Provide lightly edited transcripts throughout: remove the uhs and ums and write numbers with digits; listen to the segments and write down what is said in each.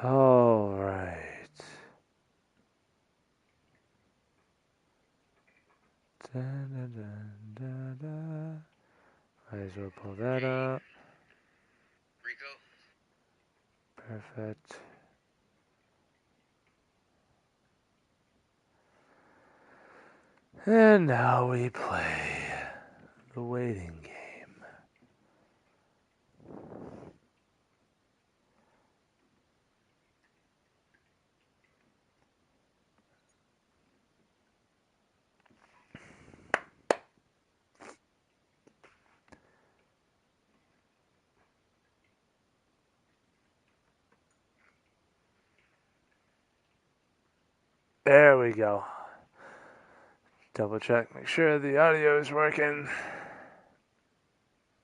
All right. Da, da, da, da, da. Might as well pull that up. Rico? Perfect. And now we play the waiting game. There we go. Double check, make sure the audio is working.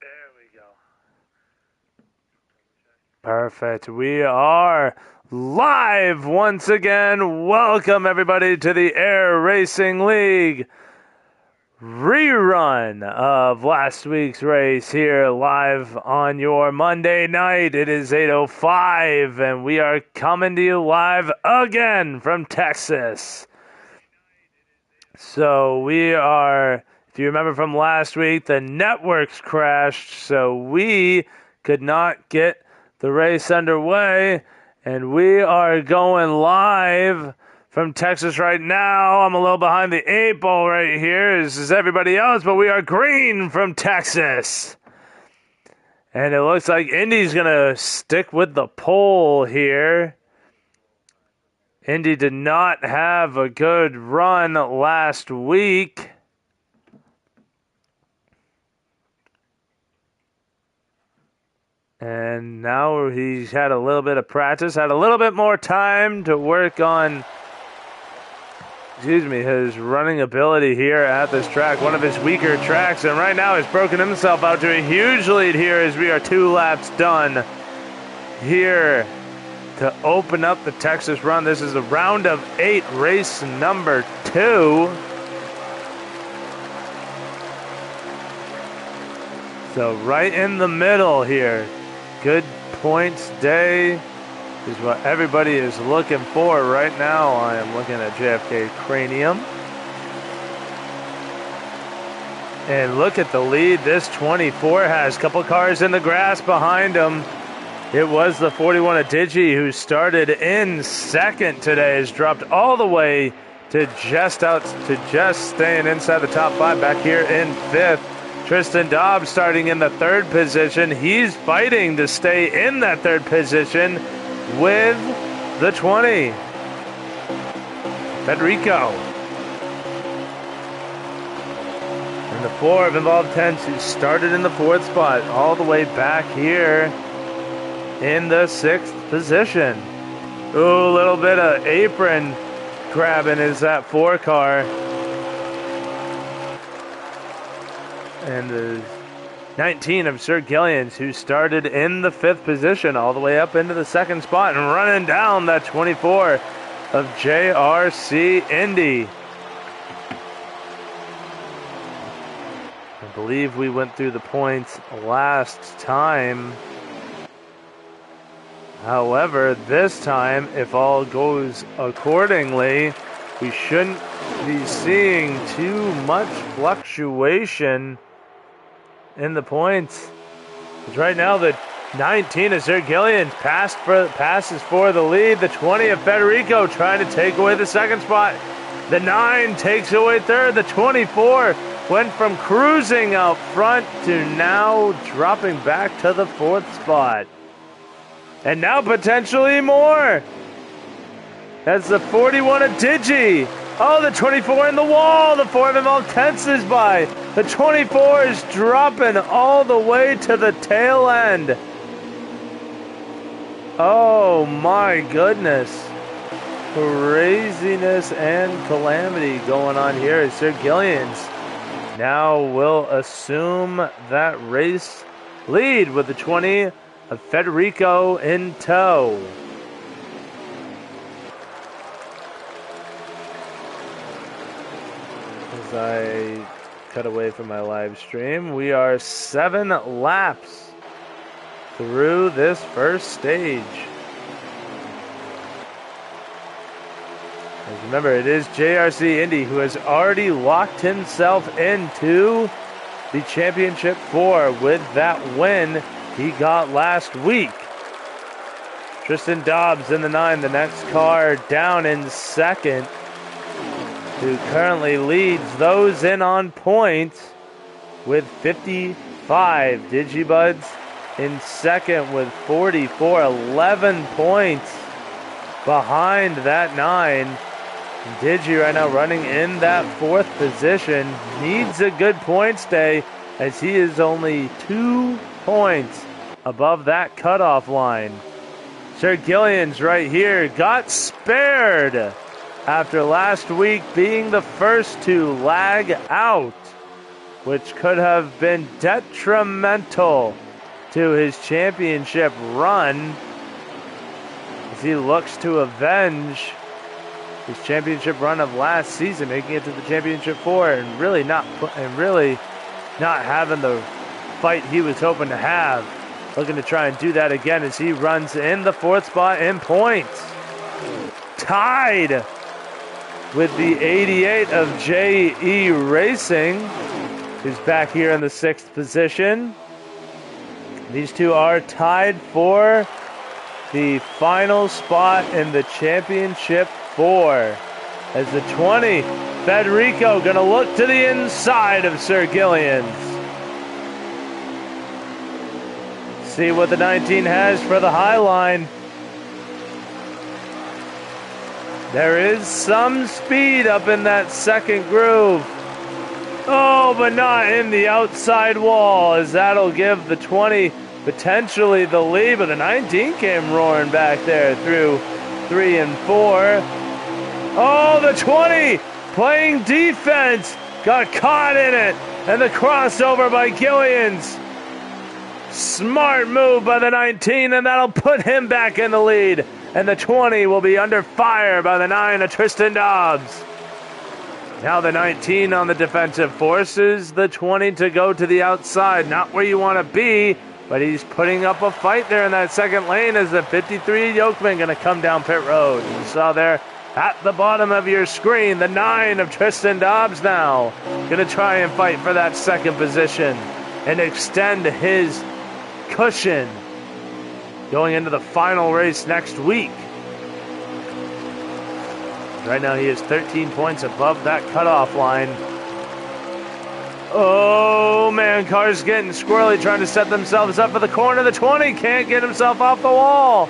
There we go. Perfect. We are live once again. Welcome everybody to the Air Racing League rerun of last week's race here live on your Monday night. It is 8:05 and we are coming to you live again from Texas. So we are, if you remember from last week, the networks crashed, so we could not get the race underway, and we are going live from Texas right now. I'm a little behind the 8 ball right here, as is everybody else, but we are green from Texas. And it looks like Indy's going to stick with the pole here. Indy did not have a good run last week. And now he's had a little bit of practice, had a little bit more time to work on, his running ability here at this track, one of his weaker tracks. And right now he's broken himself out to a huge lead here as we are 2 laps done here to open up the Texas run. This is the round of 8, race number 2. So right in the middle here. Good points day is what everybody is looking for right now. I am looking at JFK Cranium. And look at the lead this 24 has. A couple cars in the grass behind him. It was the 41 of Digi who started in second today. Has dropped all the way to just staying inside the top 5 back here in 5th. Tristan Dobbs starting in the 3rd position. He's fighting to stay in that 3rd position with the 20. Federico. And the 4 of Involved 10s who started in the 4th spot all the way back here in the 6th position. Ooh, a little bit of apron grabbing is that 4 car. And the 19 of Sir Gillians, who started in the 5th position all the way up into the 2nd spot and running down that 24 of JRC Indy. I believe we went through the points last time. However, this time, if all goes accordingly, we shouldn't be seeing too much fluctuation in the points. Because right now the 19 of Sir Gillian passes for the lead. The 20 of Federico trying to take away the 2nd spot. The 9 takes away 3rd. The 24 went from cruising out front to now dropping back to the 4th spot. And now potentially more. That's the 41 of Digi. Oh, the 24 in the wall. The 4 of Involved 10s is by. The 24 is dropping all the way to the tail end. Oh my goodness. Craziness and calamity going on here as Sir Gillians now will assume that race lead with the 20 of Federico in tow. As I cut away from my live stream, we are 7 laps through this first stage. As remember, it is JRC Indy who has already locked himself into the Championship 4 with that win he got last week. Tristan Dobbs in the 9, the next car down in second, who currently leads those in on points with 55. Digibuds in second with 44, 11 points behind that 9. Digi right now running in that 4th position. Needs a good points day as he is only 2 points above that cutoff line. Sir Gillian's right here got spared after last week being the first to lag out, which could have been detrimental to his championship run as he looks to avenge his championship run of last season, making it to the Championship 4 and really not having the fight he was hoping to have. Looking to try and do that again as he runs in the 4th spot in points. Tied with the 88 of J.E. Racing, who's back here in the 6th position. These two are tied for the final spot in the Championship 4. As the 20, Federico gonna look to the inside of Sir Gillian's. See what the 19 has for the high line. There is some speed up in that second groove. Oh, but not in the outside wall, as that'll give the 20 potentially the lead, but the 19 came roaring back there through 3 and 4. Oh, the 20 playing defense got caught in it, and the crossover by Gillians. Smart move by the 19, and that'll put him back in the lead. And the 20 will be under fire by the 9 of Tristan Dobbs. Now the 19 on the defensive, forces the 20 to go to the outside. Not where you want to be, but he's putting up a fight there in that second lane as the 53 Yokeman going to come down pit road. You saw there at the bottom of your screen, the 9 of Tristan Dobbs now going to try and fight for that second position and extend his cushion going into the final race next week. Right now he is 13 points above that cutoff line. Oh man, cars getting squirrely trying to set themselves up for the corner. The 20 can't get himself off the wall.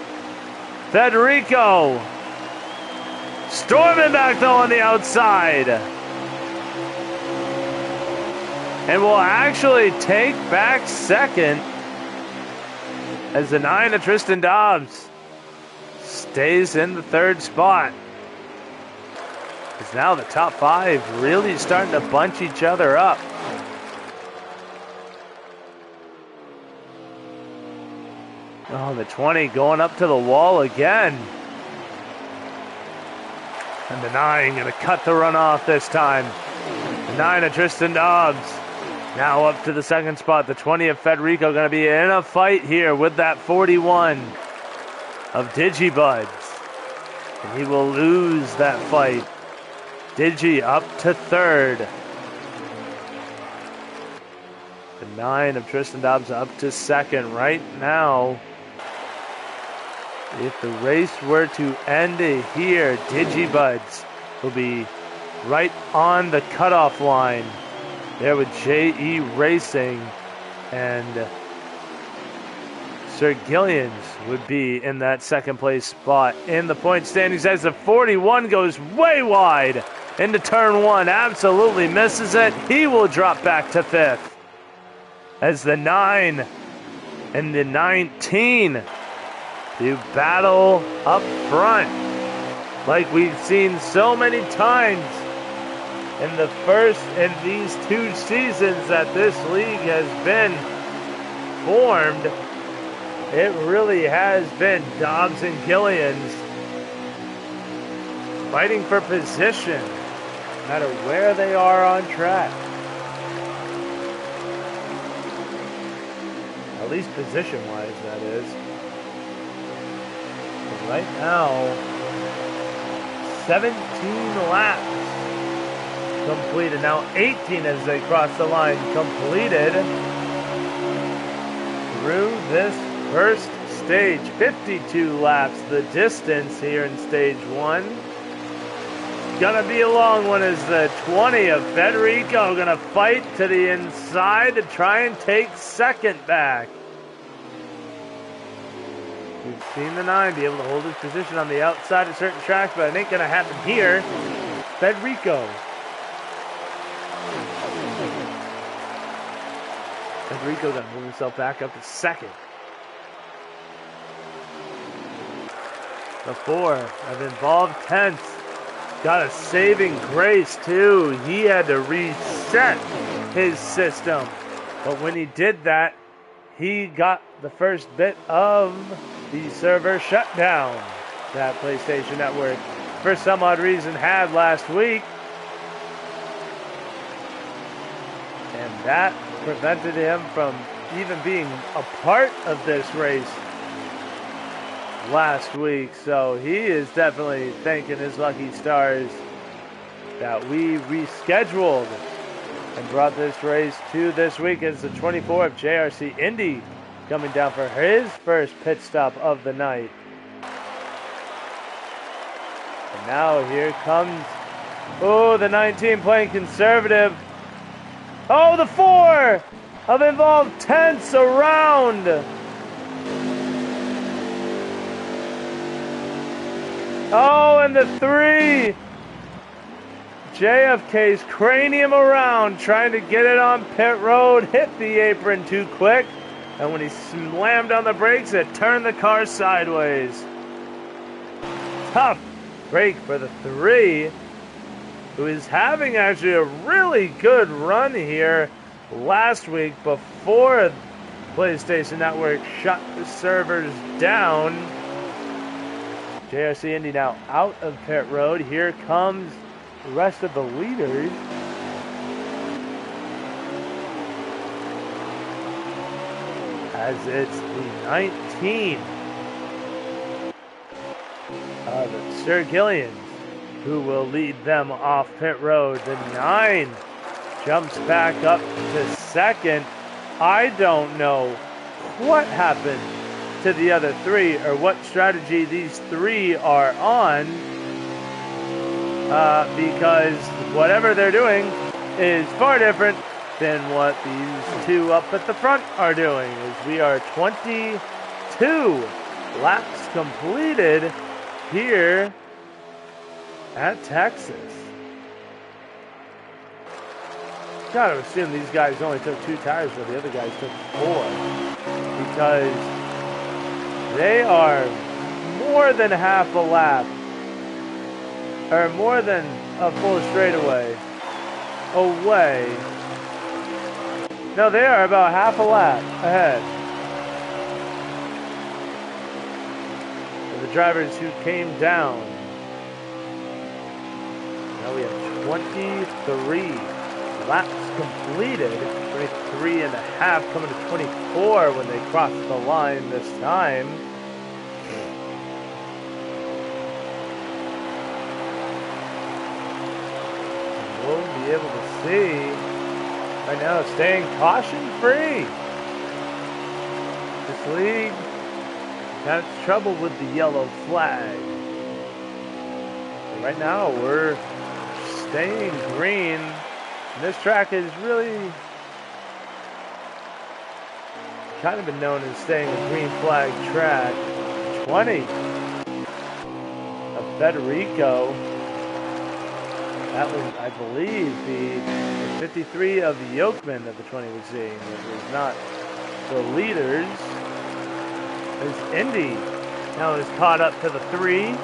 Federico storming back though on the outside. And will actually take back second as the 9 of Tristan Dobbs stays in the 3rd spot. Because now the top 5 really starting to bunch each other up. Oh, the 20 going up to the wall again. And the 9 going to cut the run off this time. The 9 of Tristan Dobbs now up to the 2nd spot. The 20 of Federico going to be in a fight here with that 41 of Digibuds. And he will lose that fight. Digi up to 3rd. The 9 of Tristan Dobbs up to 2nd right now. If the race were to end here, Digibuds will be right on the cutoff line there with J.E. Racing, and Sir Gillians would be in that 2nd place spot in the point standings as the 41 goes way wide into turn 1, absolutely misses it. He will drop back to 5th as the 9 and the 19 do battle up front like we've seen so many times in these 2 seasons that this league has been formed. It really has been Dobbs and Gillians fighting for position, no matter where they are on track. At least position-wise, that is. But right now, 17 laps completed. Now 18 as they cross the line completed through this first stage. 52 laps the distance here in stage 1. Gonna be a long one as the 20 of Federico gonna fight to the inside to try and take second back. We've seen the 9 be able to hold his position on the outside of certain tracks, but it ain't gonna happen here. Federico gonna move himself back up to second. The 4 of Involved Tense got a saving grace too. He had to reset his system, but when he did that, he got the first bit of the server shutdown that PlayStation Network, for some odd reason, had last week, and that prevented him from even being a part of this race last week. So he is definitely thanking his lucky stars that we rescheduled and brought this race to this week. As the 24 of JRC Indy coming down for his first pit stop of the night. And now here comes, the 19 playing conservative. Oh, the 4 of Involved Tense around. Oh, and the 3. JFK's cranium around, trying to get it on pit road, hit the apron too quick, and when he slammed on the brakes, it turned the car sideways. Tough break for the 3, who is having actually a really good run here last week before PlayStation Network shut the servers down. JRC Indy now out of pit road. Here comes the rest of the leaders. As it's the 19 of Sir Gillians who will lead them off pit road. The 9 jumps back up to second. I don't know what happened to the other 3 or what strategy these 3 are on, because whatever they're doing is far different than what these 2 up at the front are doing. As we are 22 laps completed here at Texas. Gotta assume these guys only took 2 tires, while the other guys took 4, because they are more than half a lap, or more than a full straightaway away. No, they are about half a lap ahead of the drivers who came down. Now we have 23 laps completed, 23 and a half, coming to 24 when they cross the line this time. And we'll be able to see right now, staying caution free. This league got its trouble with the yellow flag. But right now we're staying green. And this track is really kind of been known as staying a green flag track. 20 of Federico. That was, I believe, the 53 of the Yokeman that the 20 was seeing. It was not the leaders. As Indy now is caught up to the 3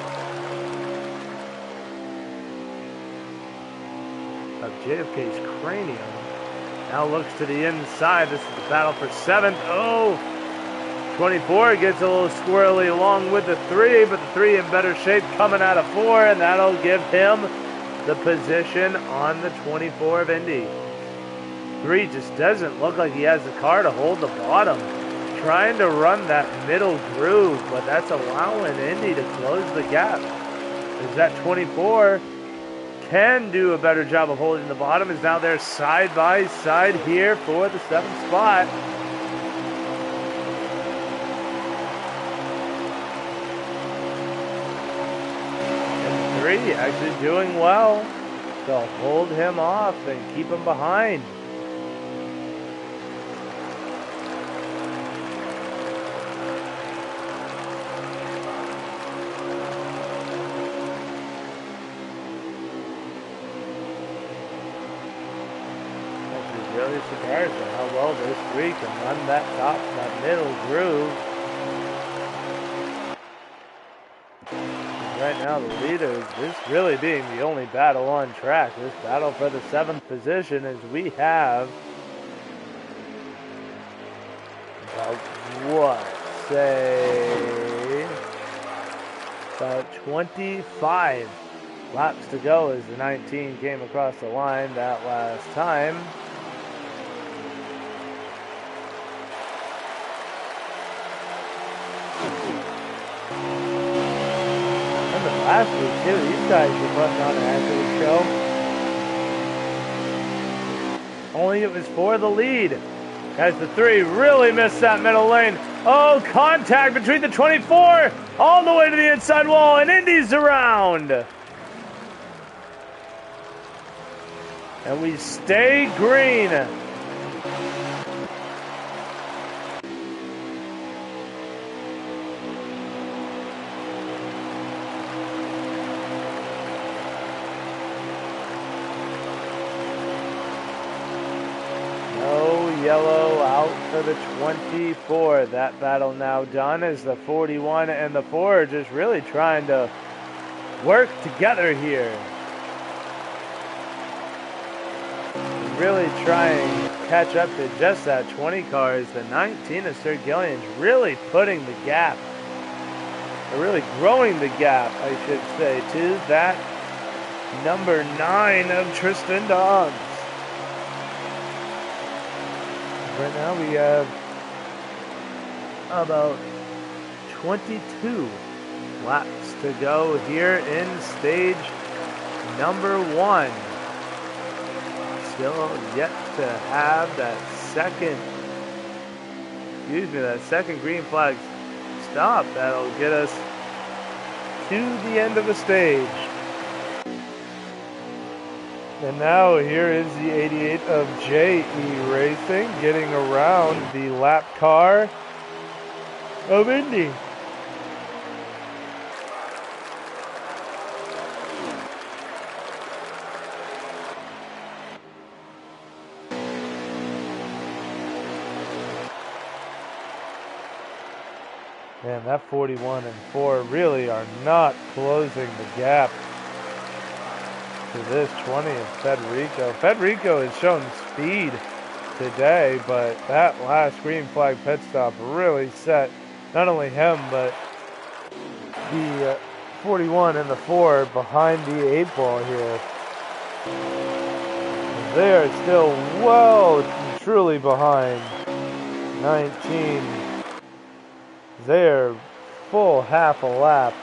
of JFK's cranium. Now looks to the inside. This is the battle for 7th. Oh, 24 gets a little squirrely along with the 3, but the 3 in better shape coming out of 4, and that'll give him the position on the 24 of Indy. 3 just doesn't look like he has the car to hold the bottom. Trying to run that middle groove, but that's allowing Indy to close the gap Is that 24 can do a better job of holding the bottom, is now there side by side here for the 7th spot. And 3 actually doing well to hold him off and keep him behind. Really surprised at how well this 3 can run that top, that middle groove. Right now the leader, this really being the only battle on track. This battle for the 7th position as we have about about 25 laps to go as the 19 came across the line that last time. Last week too, these guys were putting on an actual show. Only it was for the lead. As the 3 really missed that middle lane. Oh, contact between the 24 all the way to the inside wall, and Indy's around. And we stay green. Yellow out for the 24. That battle now done as the 41 and the 4 are just really trying to work together here. Really trying to catch up to just that 20 car as the 19 of Sir Gillian's really putting the gap, or really growing the gap, I should say, to that number 9 of Tristan Dobbs. Right now we have about 22 laps to go here in stage number 1. Still yet to have that second green flag stop. That'll get us to the end of the stage. And now here is the 88 of JE Racing getting around the lap car of Indy. Man, that 41 and 4 really are not closing the gap to this 20 of Federico. Federico has shown speed today, but that last green flag pit stop really set not only him, but the 41 and the 4 behind the 8 ball here. They are still well and truly behind 19. They're full half a lap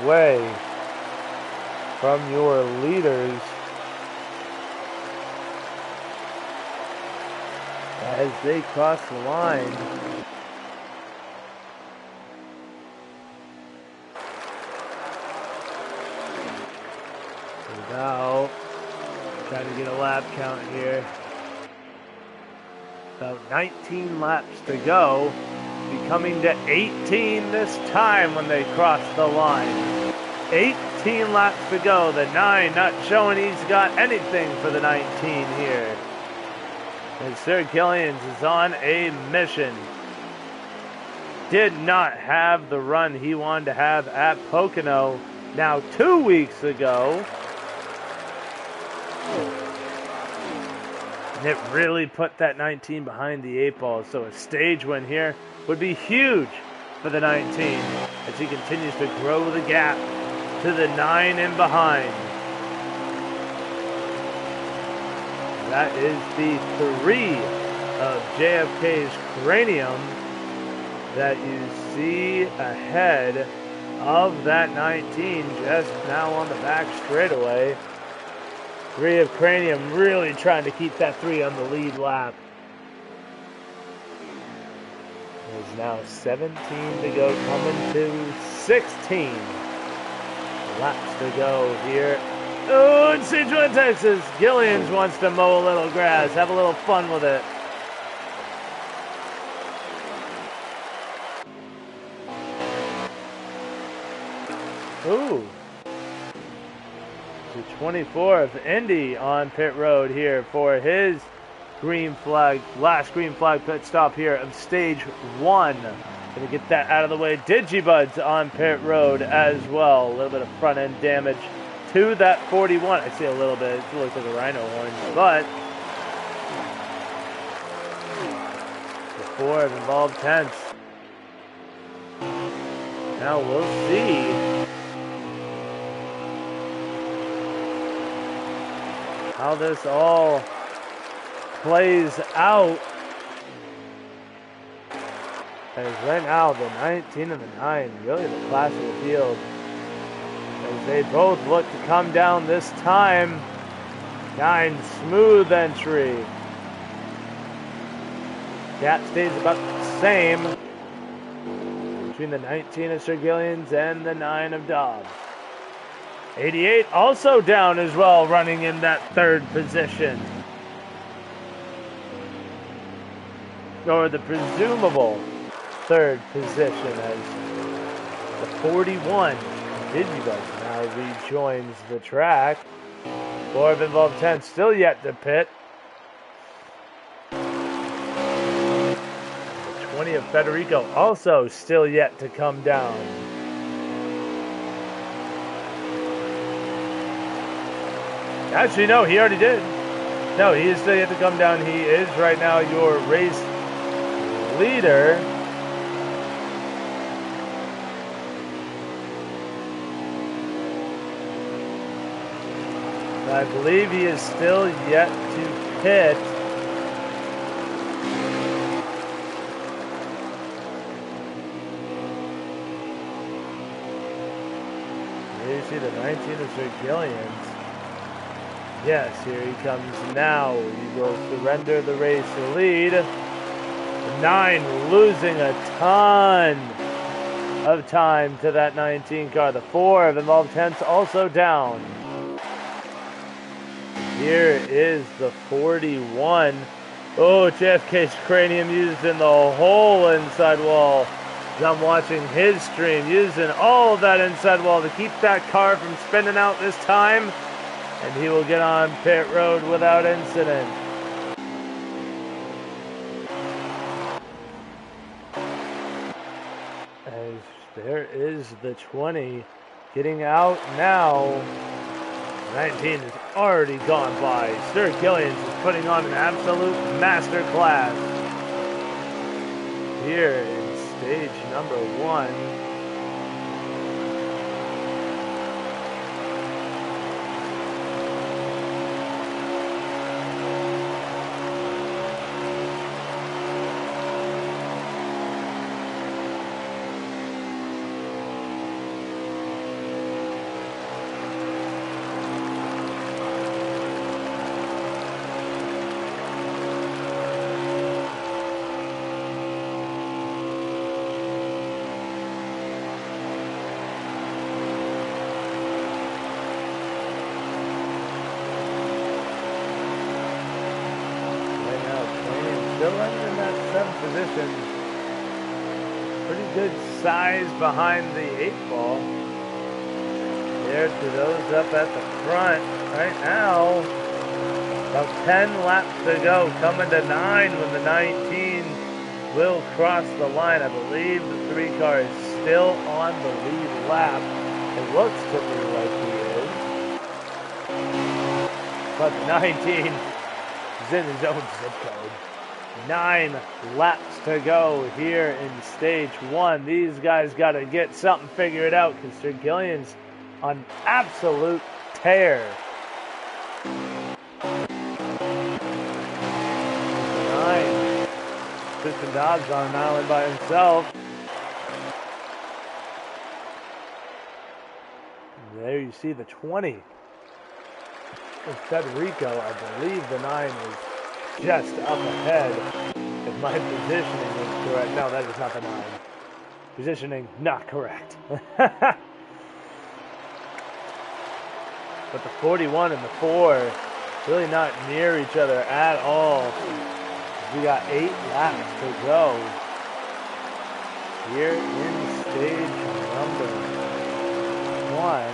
away from your leaders as they cross the line. So now, trying to get a lap count here. About 19 laps to go, becoming to 18 this time when they cross the line. 18 laps to go. The 9 not showing he's got anything for the 19 here. And Sir Gillian's is on a mission. Did not have the run he wanted to have at Pocono now 2 weeks ago. And it really put that 19 behind the 8 ball. So a stage win here would be huge for the 19 as he continues to grow the gap to the 9 in behind. That is the 3 of JFK's Cranium that you see ahead of that 19, just now on the back straightaway. 3 of Cranium really trying to keep that 3 on the lead lap. There's now 17 to go, coming to 16 laps to go here. Oh, in Central Texas, Gillians wants to mow a little grass, have a little fun with it. Ooh. The 24 of Indy on pit road here for his green flag, last green flag pit stop here of stage 1. Gonna get that out of the way. Digibuds on pit road as well. A little bit of front end damage to that 41. I see a little bit. It looks like a rhino horn, but the 4 have involved tents. Now we'll see how this all plays out. As right now, the 19 and the 9, really the class of the field, as they both look to come down this time. 9, smooth entry. Gap stays about the same between the 19 of Sir Gillians and the 9 of Dobbs. 88 also down as well, running in that 3rd position. Or the presumable 3rd position, as the 41 Digibus now rejoins the track. 4 of involved 10 still yet to pit. The 20 of Federico also still yet to come down. Actually, no, he already did. No, he is still yet to come down. He is right now your race leader. I believe he is still yet to pit. Here you see the 19 of Sir Gillians. Yes, here he comes now. He will surrender the race lead. 9 losing a ton of time to that 19 car. The 4 of involved 10s also down. Here is the 41. Oh, JFK's cranium used in the whole inside wall. I'm watching his stream, using all of that inside wall to keep that car from spinning out this time. And he will get on pit road without incident. As there is the 20 getting out now. 19 has already gone by. Sir Gillians is putting on an absolute master class here in stage number 1. Size behind the 8 ball. There to those up at the front right now. About 10 laps to go, coming to 9 when the 19 will cross the line. I believe the 3 car is still on the lead lap. It looks to me like he is. But the 19 is in his own zip code. 9 laps to go here in stage 1. These guys got to get something figured out because Sir Gillian's on absolute tear. 9. Tristan Dobbs on an island by himself. There you see the 20. With Federico, I believe the 9 is just up ahead. If my positioning is correct. No, that is not the 9. Positioning not correct. But the 41 and the 4 really not near each other at all. We got 8 laps to go here in stage number 1.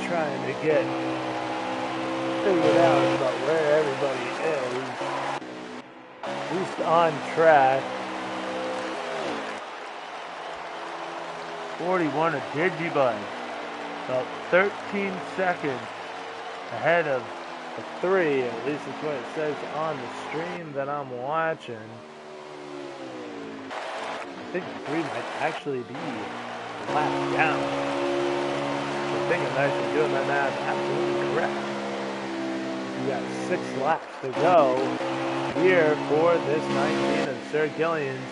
Trying to get figured out about where everybody is, at least on track. 41 of Digibud, about 13 seconds ahead of the 3, at least that's what it says on the stream that I'm watching. I think the 3 might actually be a lap down. I think I'm actually doing that math absolutely correct. We got 6 laps to go here for this 19 of Sir Gillian's.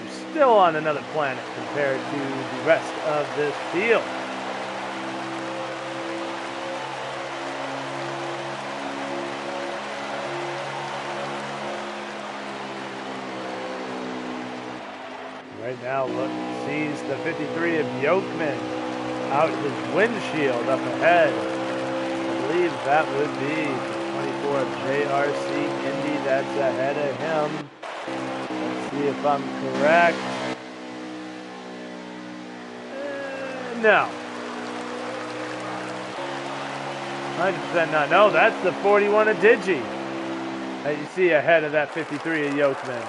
We're still on another planet compared to the rest of this field. Right now, look, sees the 53 of Yokeman out his windshield up ahead. I believe that would be the 24 of JRC Indy that's ahead of him. Let's see if I'm correct. No. 100% not. No, that's the 41 of Digi that you see ahead of that 53 of Yokeman.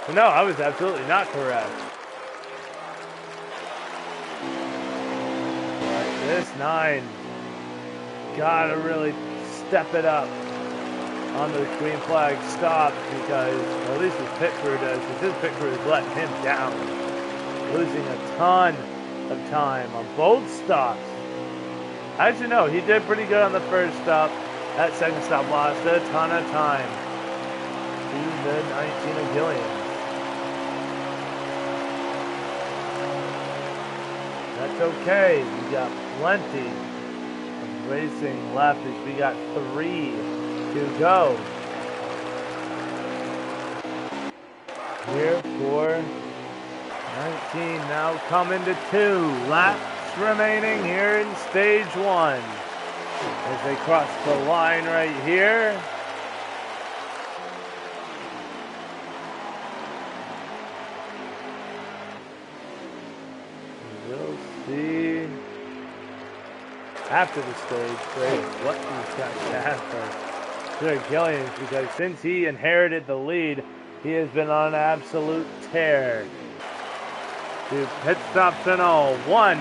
So no, I was absolutely not correct. This 9 gotta really step it up on the green flag stop because, well, at least his pit crew does, because his pit crew is letting him down, losing a ton of time on both stops. Actually, no, he did pretty good on the first stop. That second stop lost a ton of time to the 19 of Gillian. That's okay. We got plenty of racing left. We got 3 to go. Here for 19. Now coming to 2 laps remaining here in stage 1. As they cross the line right here. We'll see after the stage break what these guys have for Sir Gillian, because since he inherited the lead, he has been on an absolute tear. 2 pit stops and all. 1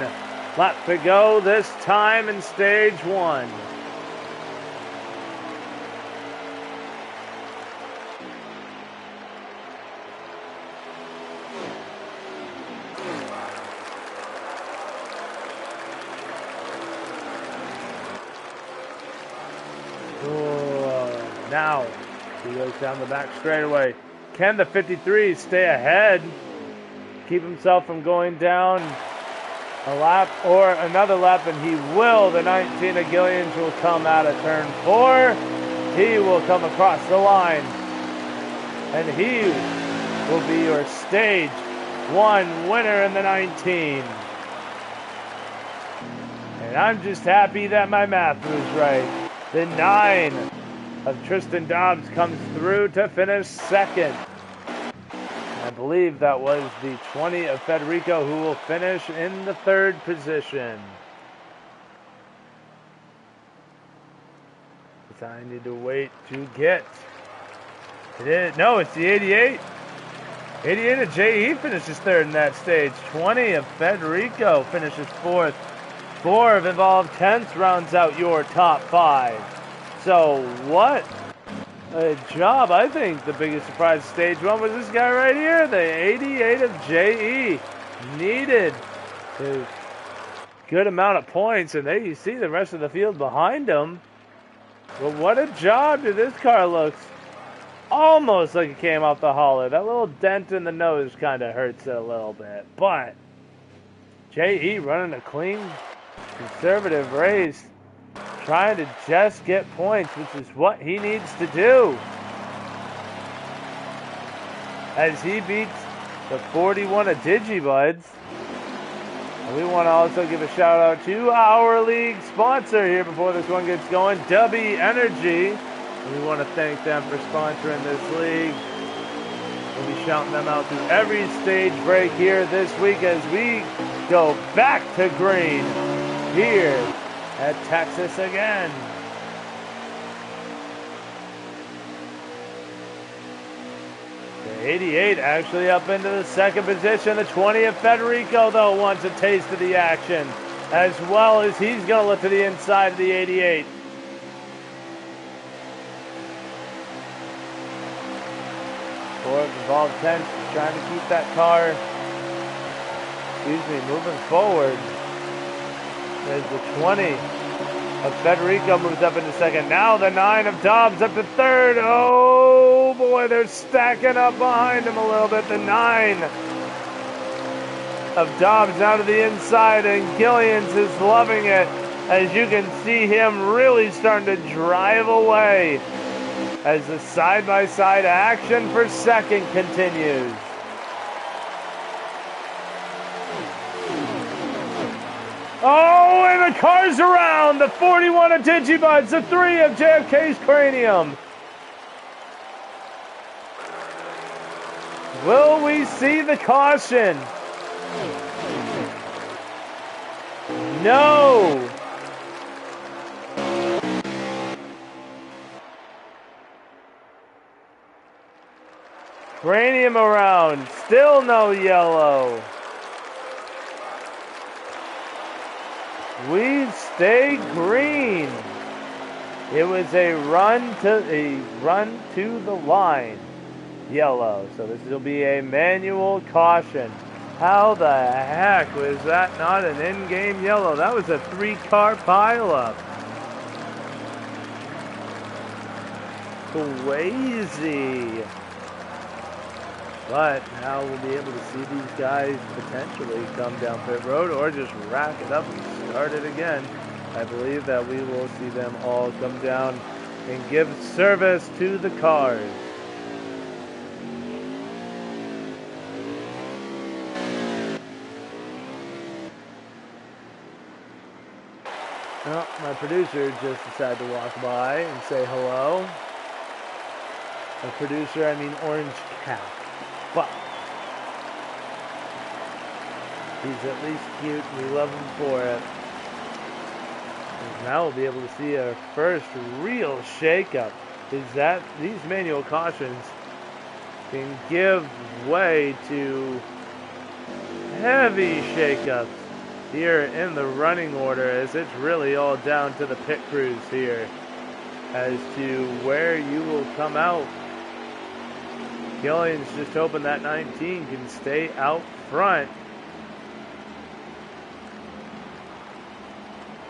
lap to go this time in stage 1. Now, he goes down the back straightaway. Can the 53 stay ahead? Keep himself from going down a lap or another lap, and he will. The 19 of Gillians will come out of turn 4. He will come across the line, and he will be your stage 1 winner in the 19. And I'm just happy that my math was right. The 9 of Tristan Dobbs comes through to finish 2nd. I believe that was the 20 of Federico who will finish in the 3rd position. I need to wait to get it is. No, it's the 88. 88 of JE finishes 3rd in that stage. 20 of Federico finishes 4th. 4 of Involved 10th rounds out your top 5. So what a job. I think the biggest surprise of stage 1 was this guy right here, the 88 of JE. Needed to good amount of points, and there you see the rest of the field behind him. But what a job, dude. This car looks almost like it came off the hauler. That little dent in the nose kind of hurts it a little bit. But J.E. running a clean, conservative race, trying to just get points, which is what he needs to do. As he beats the 41 of Digibuds. And we want to also give a shout out to our league sponsor here before this one gets going, W Energy. And we want to thank them for sponsoring this league. We'll be shouting them out through every stage break here this week as we go back to green here at Texas again. The 88 actually up into the second position. The 20 of Federico, though, wants a taste of the action, as well as he's going to look to the inside of the 88. Fourth involved 10, trying to keep that car, moving forward. There's the 20 of Federico moves up into second. Now the 9 of Dobbs up to third. Oh boy, they're stacking up behind him a little bit. The 9 of Dobbs now to the inside, and Gillians is loving it as you can see him really starting to drive away as the side-by-side action for second continues. Oh, and the car's around. The 41 of Digibuds, the 3 of JFK's Cranium. Will we see the caution? No. Cranium around, still no yellow. We stay green. It was a run to the line. Yellow. So this will be a manual caution. How the heck was that not an in-game yellow? That was a 3-car pileup. Crazy. But now we'll be able to see these guys potentially come down pit road or just rack it up and start it again. I believe that we will see them all come down and give service to the cars. Well, my producer just decided to walk by and say hello. By producer, I mean Orange Cap. But he's at least cute, and we love him for it. And now we'll be able to see our first real shakeup. Is that these manual cautions can give way to heavy shakeups here in the running order, as it's really all down to the pit crews here as to where you will come out. Gillian's just hoping that 19 can stay out front.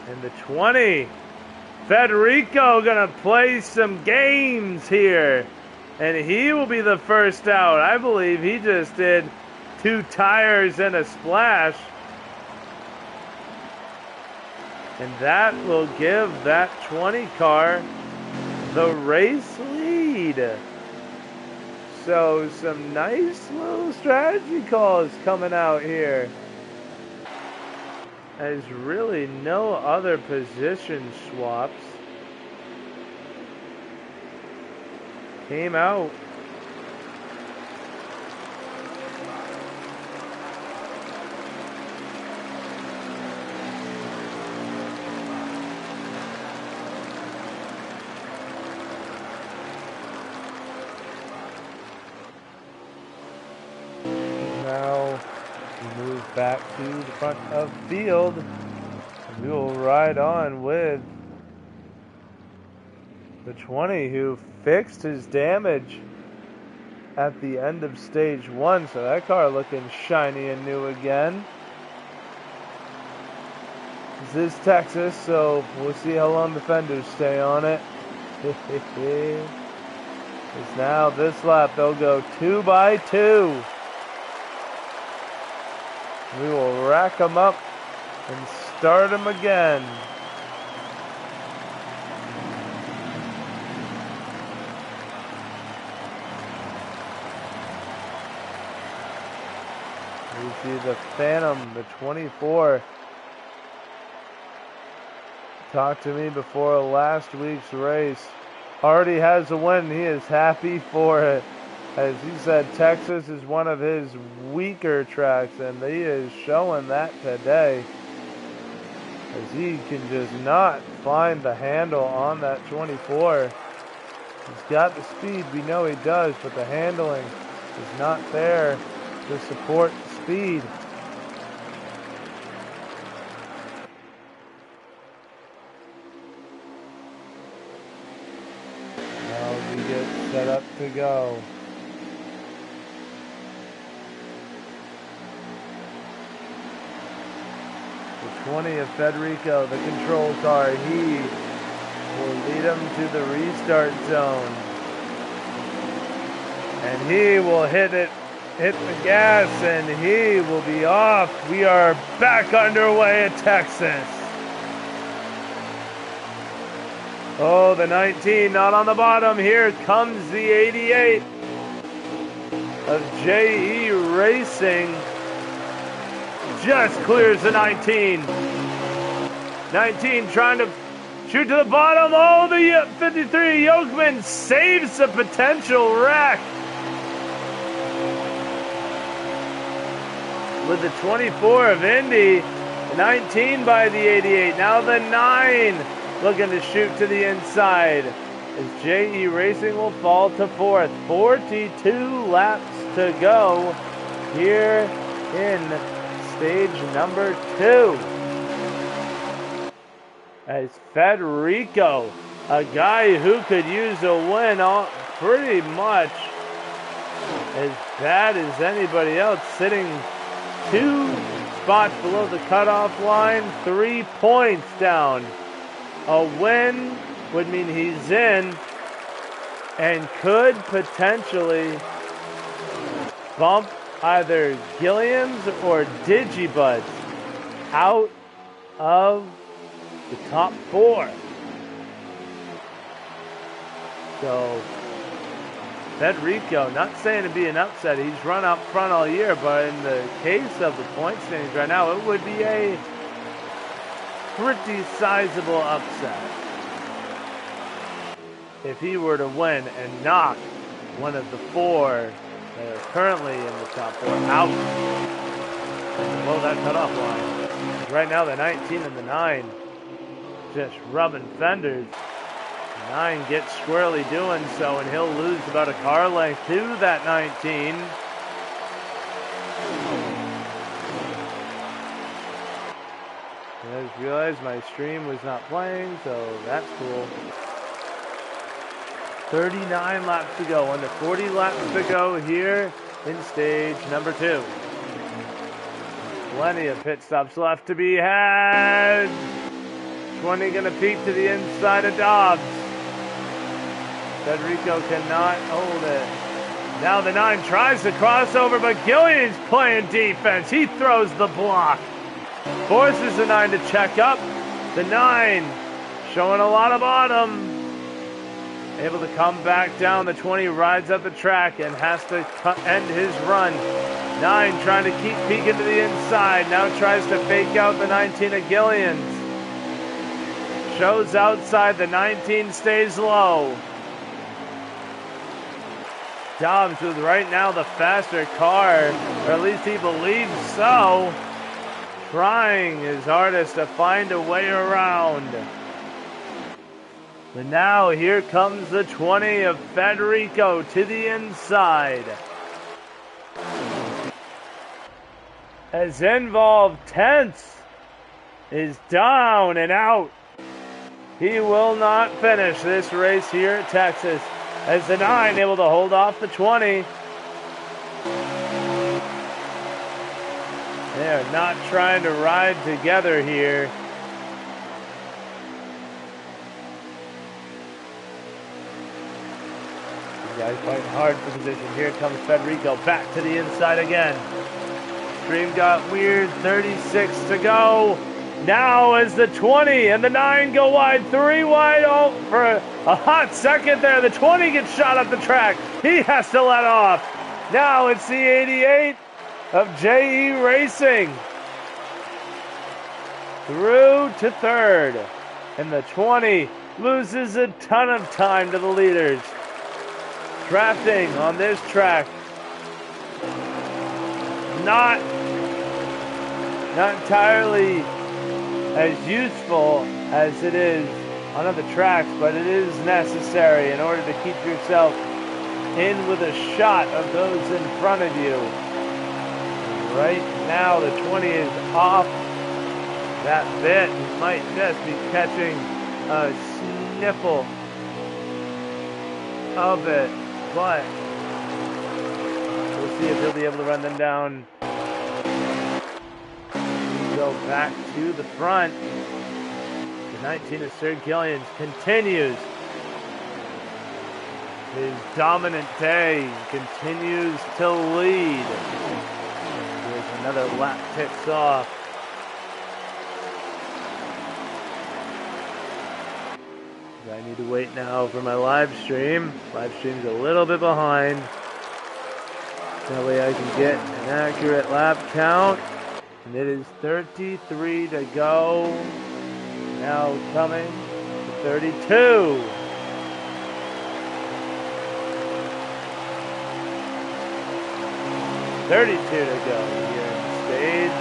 And the 20, Federico gonna play some games here. And he will be the first out. I believe he just did 2 tires and a splash. And that will give that 20 car the race lead. So some nice little strategy calls coming out here. There's really no other position swaps came out. Now we move back to the front of the field. We will ride on with the 20 who fixed his damage at the end of stage 1. So that car looking shiny and new again. This is Texas, so we'll see how long the fenders stay on it. It's now this lap, they'll go 2 by 2. We will rack them up and start them again. We see the Phantom, the 24. Talked to me before last week's race. Already has a win. He is happy for it. As he said, Texas is one of his weaker tracks, and he is showing that today. As he can just not find the handle on that 24. He's got the speed, we know he does, but the handling is not there to support speed. Now we get set up to go. The 20 of Federico, the control car, he will lead him to the restart zone. And he will hit the gas, and he will be off. We are back underway at Texas. Oh, the 19 not on the bottom. Here comes the 88 of J.E. Racing. Just clears the 19. 19 trying to shoot to the bottom. Oh, the 53 Yokeman saves the potential wreck. With the 24 of Indy, 19 by the 88. Now the 9 looking to shoot to the inside. As J.E. Racing will fall to 4th. 42 laps to go here in stage number 2. As Federico, a guy who could use a win pretty much as bad as anybody else, sitting 2 spots below the cutoff line, 3 points down. A win would mean he's in and could potentially bump either Gilliam's or Digibuzz out of the top 4. So Federico, not saying to be an upset, he's run up front all year, but in the case of the point standings right now, it would be a pretty sizable upset if he were to win and knock one of the 4 that are currently in the top 4 out below that cutoff line. Right now, the 19 and the 9 just rubbing fenders. 9 gets squarely doing so, and he'll lose about a car length to that 19. I just realized my stream was not playing, so that's cool. 39 laps to go, under 40 laps to go here in stage number 2. Plenty of pit stops left to be had. 20 gonna peek to the inside of Dobbs. Federico cannot hold it. Now the 9 tries to cross over, but Gillian's playing defense. He throws the block. Forces the 9 to check up. The 9 showing a lot of bottom. Able to come back down. The 20 rides up the track and has to end his run. 9 trying to keep peeking to the inside. Now tries to fake out the 19 of Gillian's. Shows outside. The 19 stays low. Dobbs with right now the faster car, or at least he believes so. Trying his hardest to find a way around. But now here comes the 20 of Federico to the inside. As Involved Tense is down and out. He will not finish this race here at Texas. As the 9 able to hold off the 20. They are not trying to ride together here. Guys fighting hard for position. Here comes Federico back to the inside again. Stream got weird. 36 to go. Now as the 20 and the 9 go wide. 3 wide. Oh, for a hot second there. The 20 gets shot up the track. He has to let off. Now it's the 88 of JE Racing. Through to third. And the 20 loses a ton of time to the leaders. Drafting on this track. Not entirely as useful as it is on other tracks, but it is necessary in order to keep yourself in with a shot of those in front of you. Right now the 20 is off that bit. He might just be catching a sniffle of it, but we'll see if he'll be able to run them down. Go back to the front. The 19 of Sir Gillians continues his dominant day, continues to lead. There's another lap ticks off. I need to wait now for my live stream. Live stream's a little bit behind. That way I can get an accurate lap count. And it is 33 to go. Now coming to 32. To go here in stage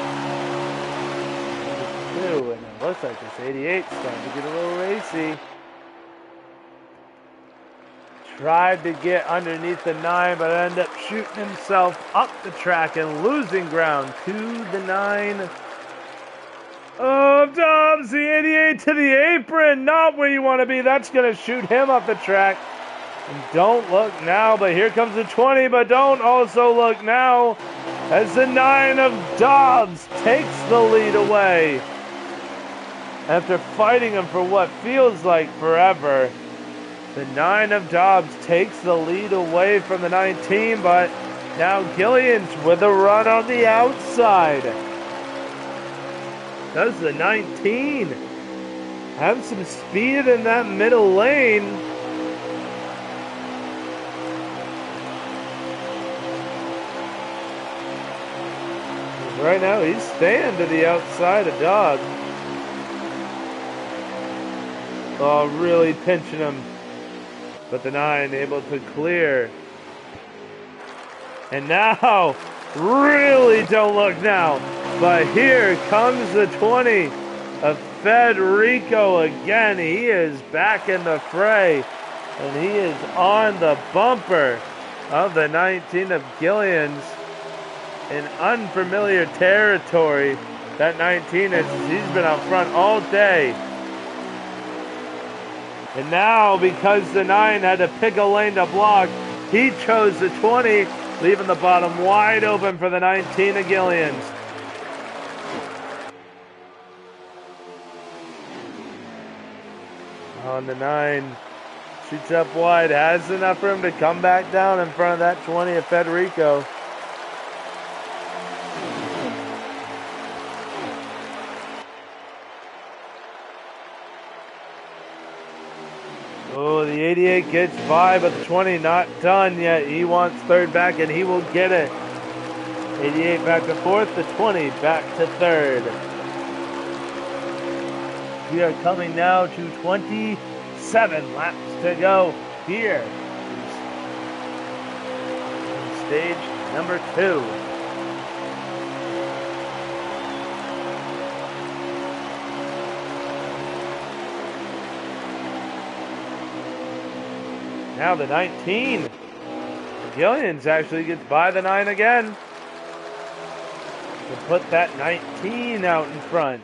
2. And it looks like this 88's starting to get a little racy. Tried to get underneath the 9, but ended up shooting himself up the track and losing ground to the 9 of Dobbs. The 88 to the apron. Not where you want to be. That's going to shoot him up the track. And don't look now, but here comes the 20, but don't also look now as the 9 of Dobbs takes the lead away. After fighting him for what feels like forever, the 9 of Dobbs takes the lead away from the 19, but now Gillians with a run on the outside. Does the 19 have some speed in that middle lane? Right now he's staying to the outside of Dobbs. Oh, really pinching him. But the 9 able to clear. And now, really don't look now. But here comes the 20 of Federico again. He is back in the fray. And he is on the bumper of the 19 of Gillians. In unfamiliar territory. That 19 he's been out front all day. And now, because the 9 had to pick a lane to block, he chose the 20, leaving the bottom wide open for the 19 of Gillians. On the 9, shoots up wide, has enough room to come back down in front of that 20 of Federico. Oh, the 88 gets by, but the 20 not done yet. He wants third back, and he will get it. 88 back to fourth, the 20 back to third. We are coming now to 27 laps to go here. Stage number 2. Now the 19. Gillians actually gets by the 9 again. To put that 19 out in front.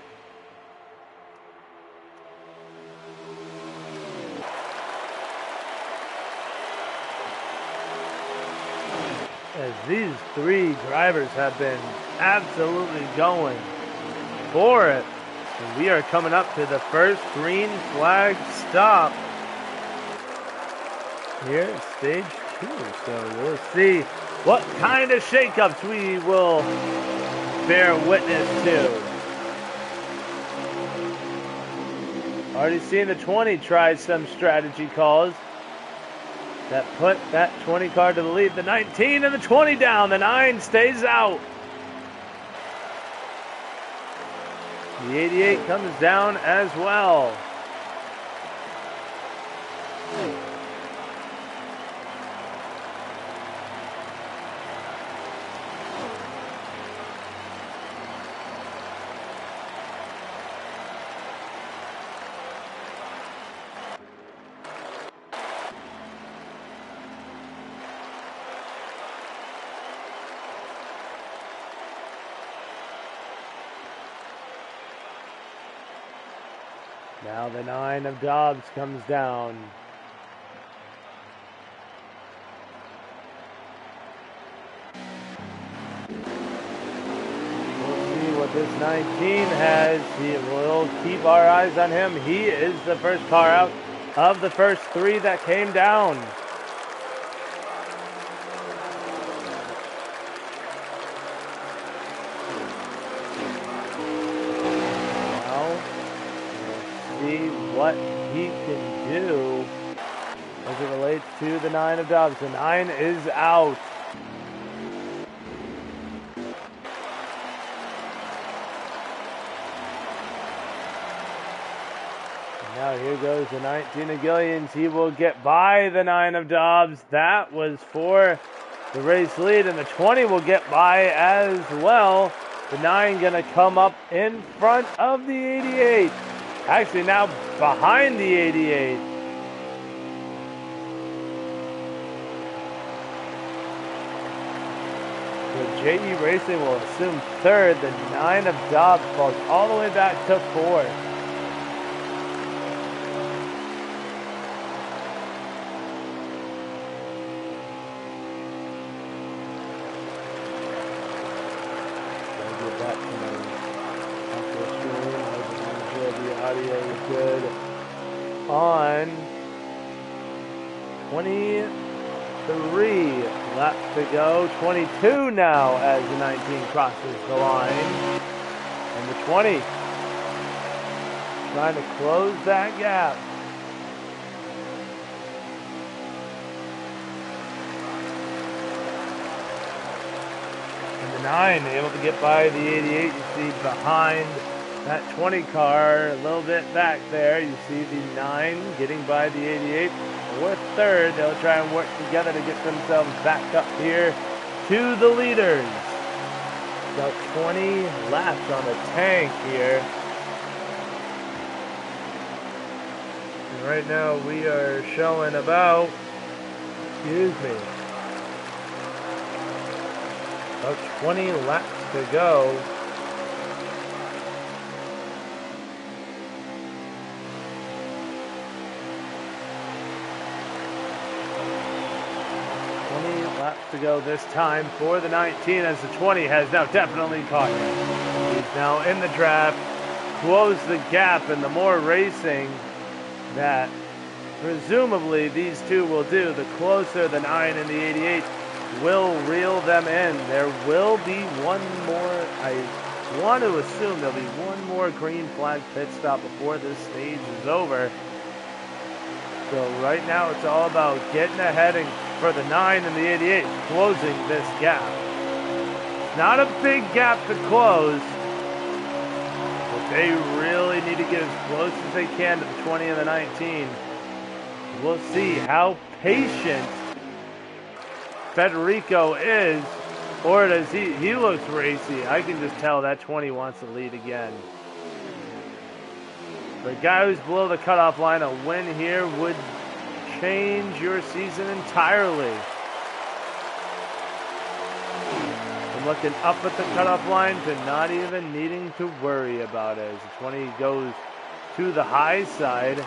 As these 3 drivers have been absolutely going for it. And we are coming up to the first green flag stop. Here, stage too. So we'll see what kind of shakeups we will bear witness to. Already seen the 20 try some strategy calls that put that 20 car to the lead. The 19 and the 20 down. The 9 stays out. The 88 comes down as well. Now the 9 of Dobbs comes down. We'll see what this 19 has. We'll keep our eyes on him. He is the first car out of the first 3 that came down. What he can do as it relates to the 9 of Dobbs. The 9 is out. And now here goes the 19 of Gillians. He will get by the 9 of Dobbs. That was for the race lead, and the 20 will get by as well. The 9 gonna come up in front of the 88. Actually, now behind the 88. So JE Racing will assume third. The 9 of Dobbs falls all the way back to 4th. Get back to my actual stream. Audio is good. On 23 laps to go. 22 now as the 19 crosses the line. And the 20 trying to close that gap. And the 9 able to get by the 88. You see behind that 20 car, a little bit back there. You see the 9 getting by the 88 for third. They'll try and work together to get themselves back up here to the leaders. About 20 laps on the tank here. And right now we are showing about, about 20 laps to go. Laps to go this time for the 19 as the 20 has now definitely caught him. He's now in the draft, closed the gap, and the more racing that presumably these two will do, the closer the 9 and the 88 will reel them in. There will be one more, I want to assume there'll be one more green flag pit stop before this stage is over. So right now it's all about getting ahead and for the 9 and the 88, closing this gap. Not a big gap to close, but they really need to get as close as they can to the 20 and the 19. We'll see how patient Federico is, or does he looks racy. I can just tell that 20 wants to lead again. For a guy who's below the cutoff line, a win here would change your season entirely. From looking up at the cutoff line to not even needing to worry about it. As the 20 goes to the high side.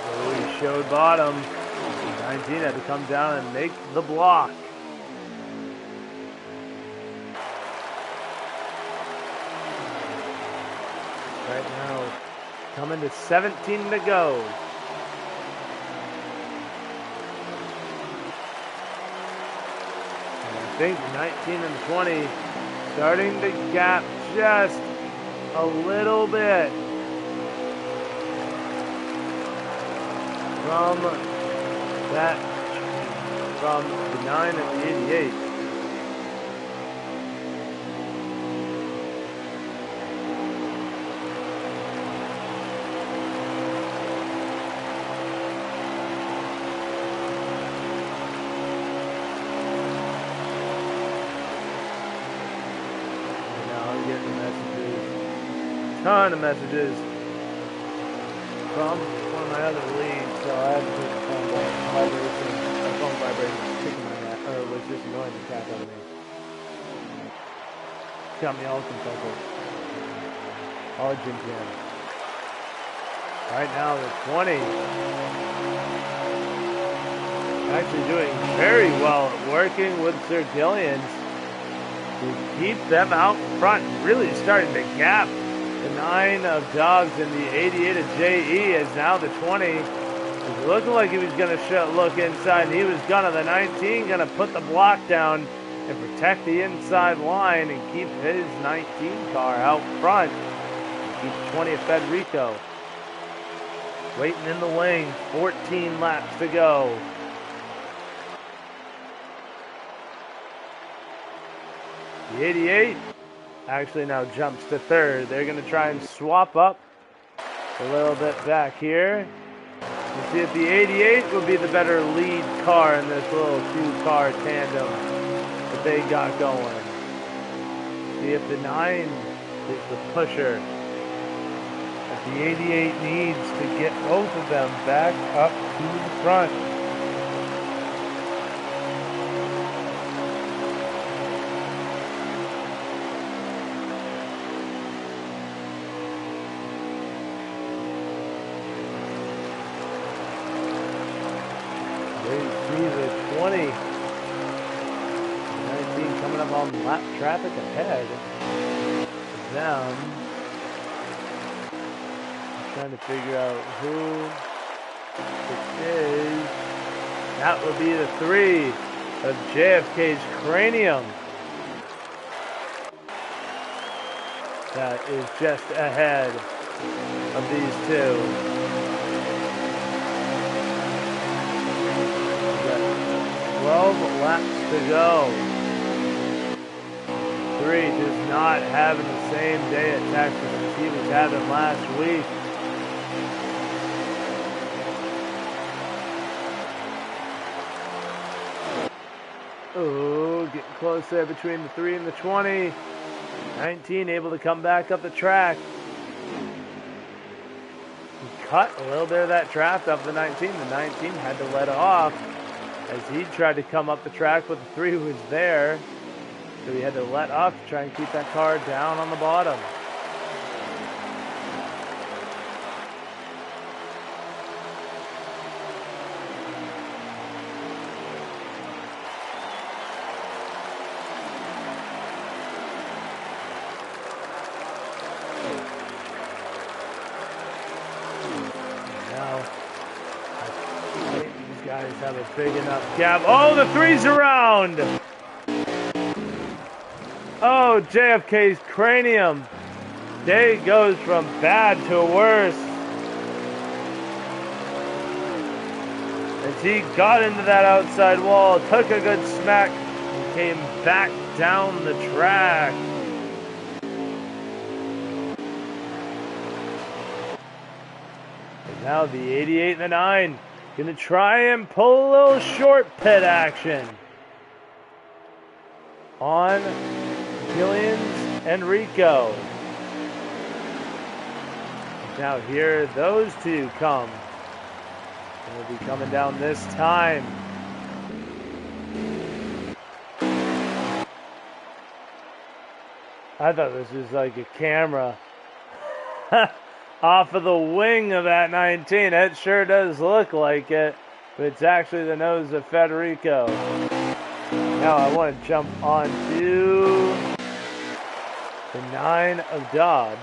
So he showed bottom. 19 had to come down and make the block. Right now, coming to 17 to go. And I think 19 and 20 starting to gap just a little bit from the 9 and the 88. Ton of messages from one of my other leads, so I had to put the phone vibration. My phone vibration was kicking my ass, or was just annoying the crap out of me. Got me all confused. All Jim Jam. Right now the 20. Actually doing very well at working with Sir Gillian's to keep them out front, really starting to gap the 9 of Dogs and the 88 of JE, as now the 20 was looking like he was going to look inside, and he was gonna. The 19 going to put the block down and protect the inside line and keep his 19 car out front. Keep 20 of Federico waiting in the wing. 14 laps to go. The 88 actually now jumps to third. They're going to try and swap up a little bit back here. We'll see if the 88 will be the better lead car in this little two-car tandem that they got going. See if the 9 is the pusher that the 88 needs to get both of them back up to the front. The 20, 19 coming up on lap traffic ahead of them. I'm trying to figure out who it is. That would be the 3 of JFK's Cranium. That is just ahead of these two. 12 laps to go. 3 just not having the same day at Texas as he was having last week. Oh, getting close there between the 3 and the 20. 19 able to come back up the track. He cut a little bit of that draft off the 19. The 19 had to let off as he tried to come up the track, but the 3 was there. So he had to let off to try and keep that car down on the bottom. Guys have a big enough gap. Oh, the 3's around. Oh, JFK's Cranium. Day goes from bad to worse as he got into that outside wall, took a good smack, and came back down the track. And now the 88 and the 9. Gonna try and pull a little short pit action on Gillians and Rico. Now here those two come. They'll be coming down this time. I thought this was like a camera off of the wing of that 19. It sure does look like it, but it's actually the nose of Federico. Now I want to jump onto the 9 of Dobbs.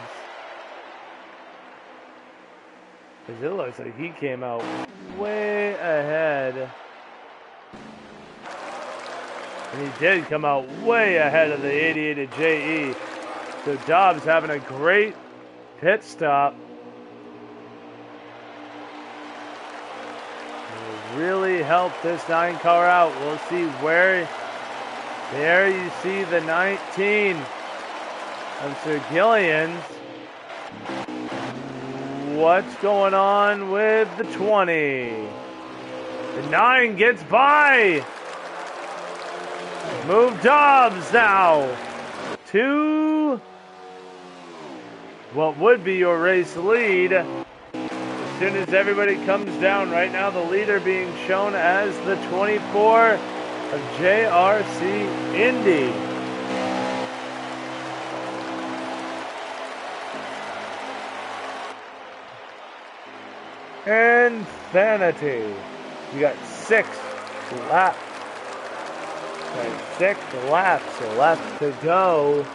Because it looks like he came out way ahead. And he did come out way ahead of the 88 JE. So Dobbs having a great pit stop. Will really help this 9 car out. We'll see where. There you see the 19 of Sir Gillian's. What's going on with the 20? The 9 gets by. Move Dobbs now to what would be your race lead. As soon as everybody comes down, right now the leader being shown as the 24 of JRC Indy. Insanity. We got 6 laps. 6 laps left to go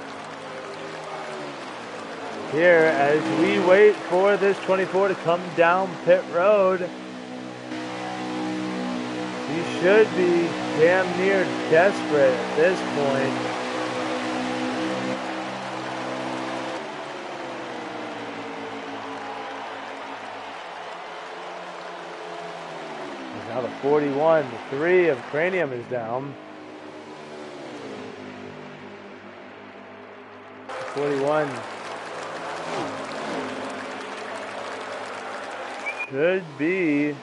here as we wait for this 24 to come down pit road. He should be damn near desperate at this point. Now the 41, the 3 of Cranium is down. 41 should be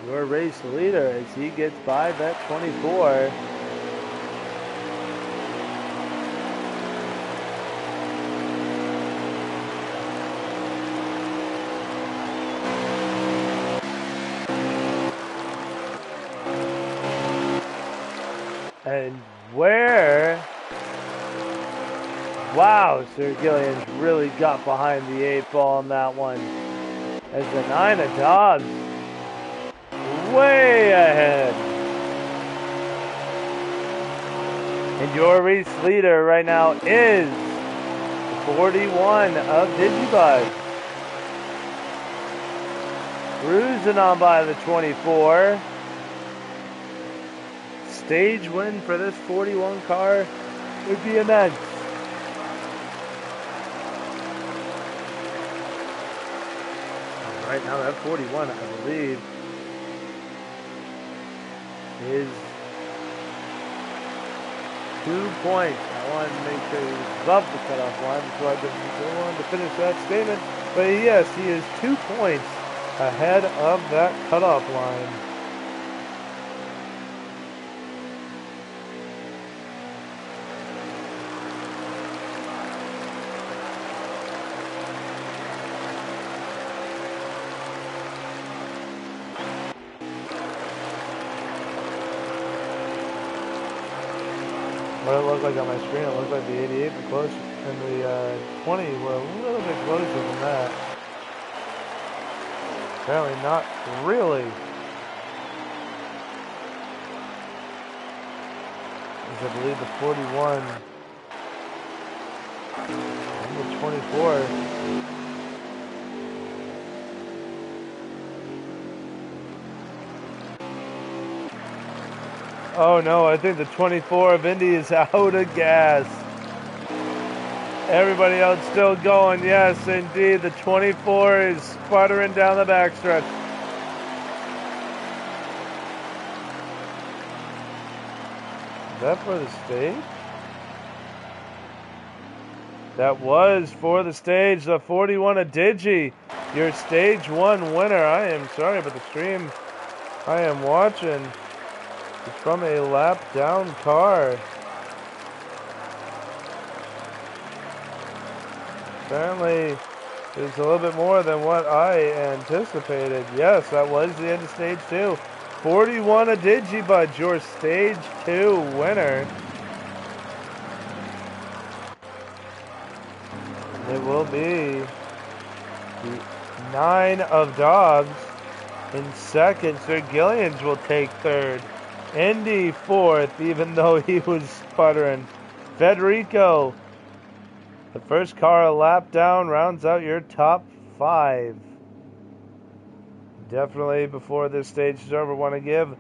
your race leader as he gets by that 24. And where? Wow, Sir Gillian's really got behind the 8 ball on that one. As the 9 of Dobbs way ahead. And your race leader right now is the 41 of Digibud. Cruising on by the 24. Stage win for this 41 car would be immense. Right now that 41, I believe, is 2 points. I wanted to make sure he was above the cutoff line before I didn't go on to finish that statement. But yes, he is 2 points ahead of that cutoff line. What it looked like on my screen, it looked like the 88 were close, and the 20 were a little bit closer than that. Apparently not really. Because I believe the 41 and the 24. Oh no, I think the 24 of Indy is out of gas. Everybody else still going. Yes, indeed, the 24 is sputtering down the backstretch. Is that for the stage? That was for the stage, the 41 of Digi, your stage 1 winner. I am sorry, but the stream I am watching from a lap down car. Apparently it's a little bit more than what I anticipated. Yes, that was the end of stage 2. 41 of Digibud, your stage 2 winner. It will be the 9 of Dobbs in second. Sir Gillian's will take third. Indy fourth, even though he was sputtering. Federico, the first car a lap down, rounds out your top 5. Definitely before this stage is over, want to give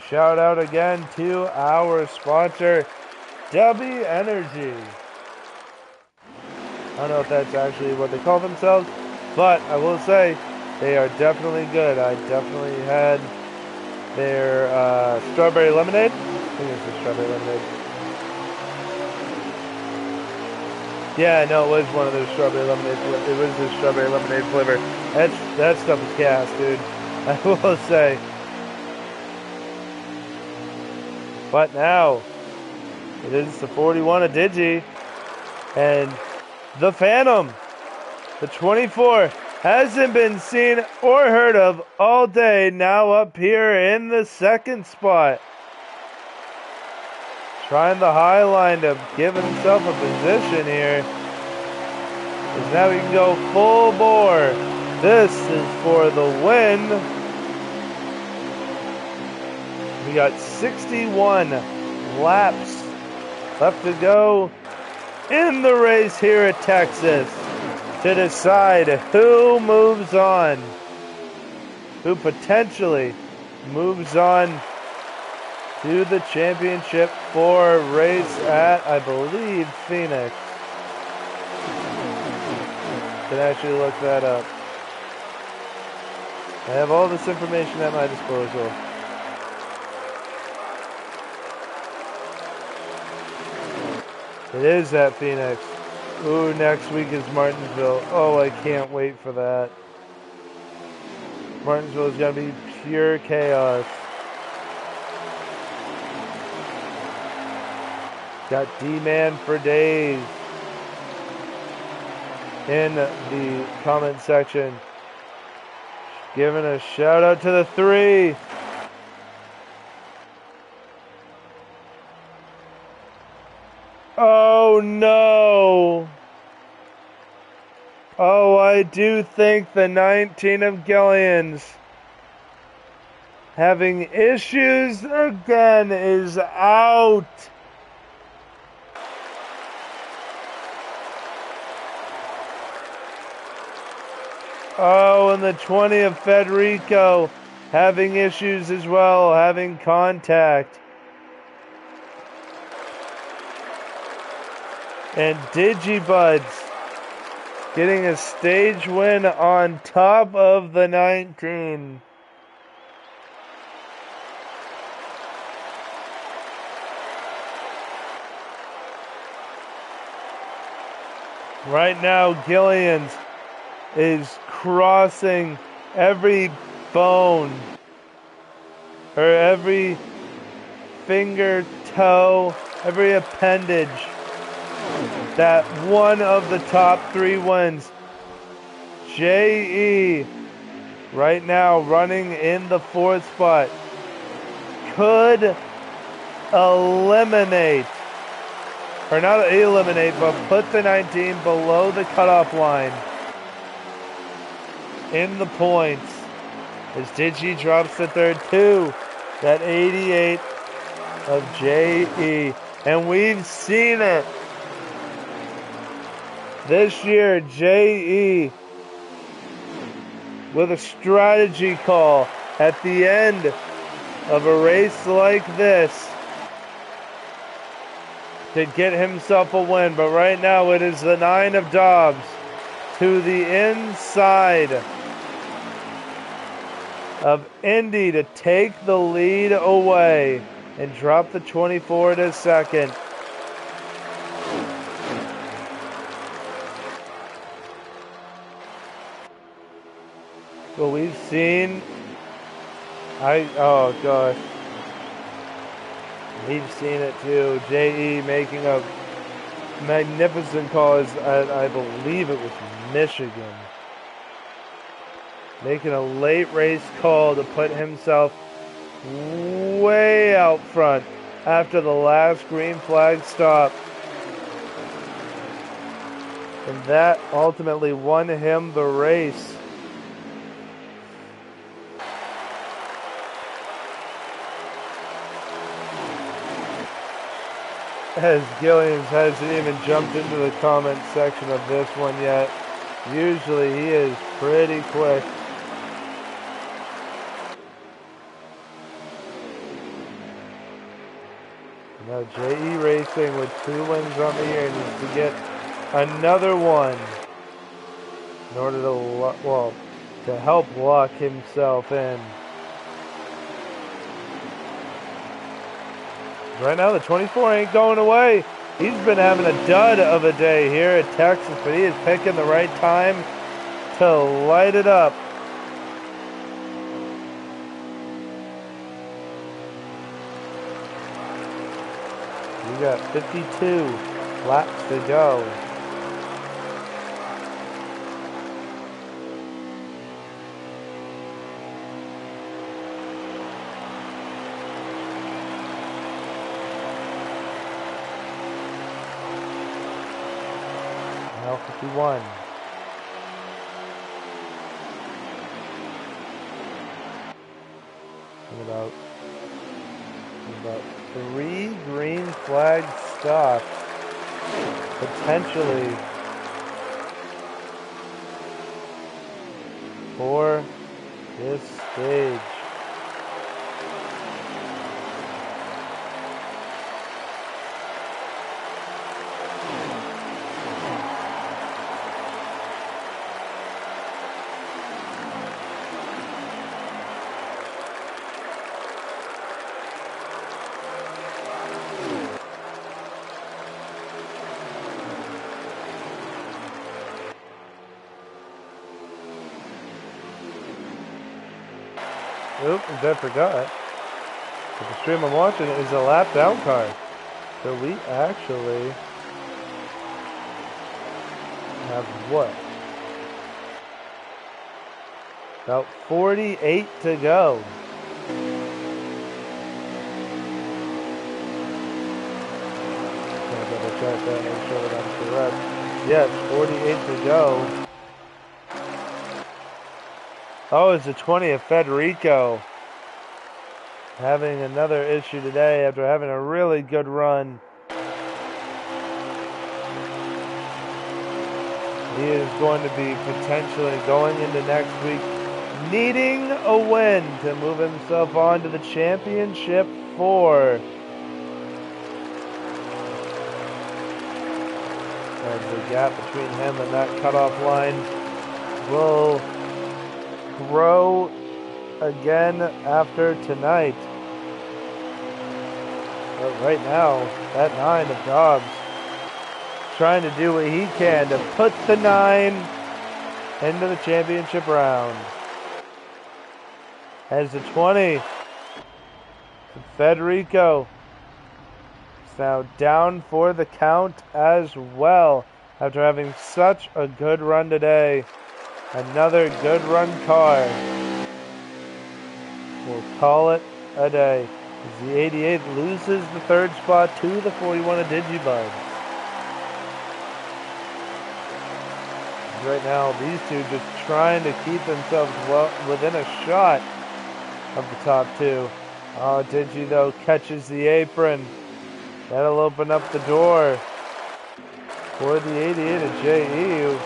shout out again to our sponsor, W Energy. I don't know if that's actually what they call themselves, but I will say they are definitely good. I definitely had their strawberry lemonade. I think it's the strawberry lemonade. Yeah, no, it was one of those strawberry lemonade. It was the strawberry lemonade flavor. That stuff is gas, dude. I will say. But now it is the 41 of Digi, and the Phantom, the 24, hasn't been seen or heard of all day. Now up here in the second spot, trying the high line to give himself a position here. Because now he can go full bore. This is for the win. We got 61 laps left to go in the race here at Texas to decide who moves on, who potentially moves on to the championship for a race at, I believe, Phoenix. Can actually look that up. I have all this information at my disposal. It is at Phoenix. Ooh, next week is Martinsville. Oh, I can't wait for that. Martinsville is going to be pure chaos. Got D-Man for days in the comment section. Giving a shout out to the 3. Oh no! Oh, I do think the 19 of Gillians having issues again is out. Oh, and the 20 of Federico having issues as well, having contact. And Digibuds getting a stage win on top of the 19. Right now, Gillians is crossing every bone, or every finger, toe, every appendage that one of the top 3 wins. J.E. right now running in the 4th spot could eliminate, or not eliminate, but put the 19 below the cutoff line in the points as Digi drops to 3rd to that 88 of J.E. And we've seen it this year. J.E. with a strategy call at the end of a race like this to get himself a win. But right now it is the 9 of Dobbs to the inside of Indy to take the lead away and drop the 24 to 2nd. But we've seen, oh gosh, we've seen it too. J.E. making a magnificent call, as I believe it was Michigan, making a late race call to put himself way out front after the last green flag stop. And that ultimately won him the race. As Gillians hasn't even jumped into the comment section of this one yet. Usually he is pretty quick. Now J.E. Racing with 2 wins on the year needs to get another one in order to, to help lock himself in. Right now the 24 ain't going away. He's been having a dud of a day here at Texas, but he is picking the right time to light it up. We got 52 laps to go. Now 51. About 3 green flag stops potentially for this stage. Oop, I forgot. But the stream I'm watching is a lap down car. So we actually have what? About 48 to go. I'll double check that, make sure that I'm correct. Yes, 48 to go. Oh, it's the 20th Federico. Having another issue today after having a really good run. He is going to be potentially going into next week needing a win to move himself on to the championship 4. As the gap between him and that cutoff line will grow again after tonight. But right now, that 9 of Dobbs trying to do what he can to put the 9 into the championship round. As the 20, Federico is now down for the count as well after having such a good run today. Another good run car. We'll call it a day. As the 88 loses the 3rd spot to the 41 of Digibud. Right now, these two just trying to keep themselves within a shot of the top 2. Oh, Digi though catches the apron. That'll open up the door for the 88 of J.E.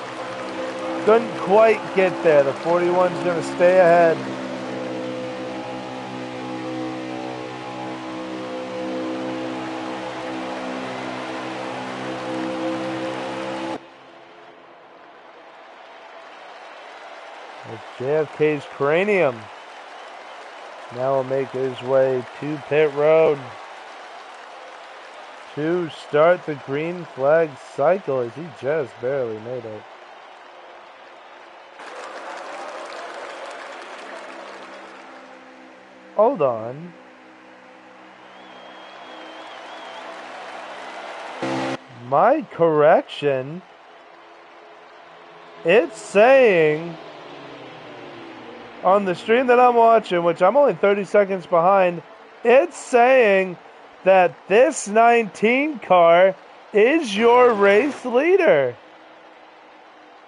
Couldn't quite get there. The 41's going to stay ahead. As JFK's Cranium now will make his way to pit road to start the green flag cycle as he just barely made it. Hold on. My correction. It's saying on the stream that I'm watching, which I'm only 30 seconds behind, it's saying that this 19 car is your race leader.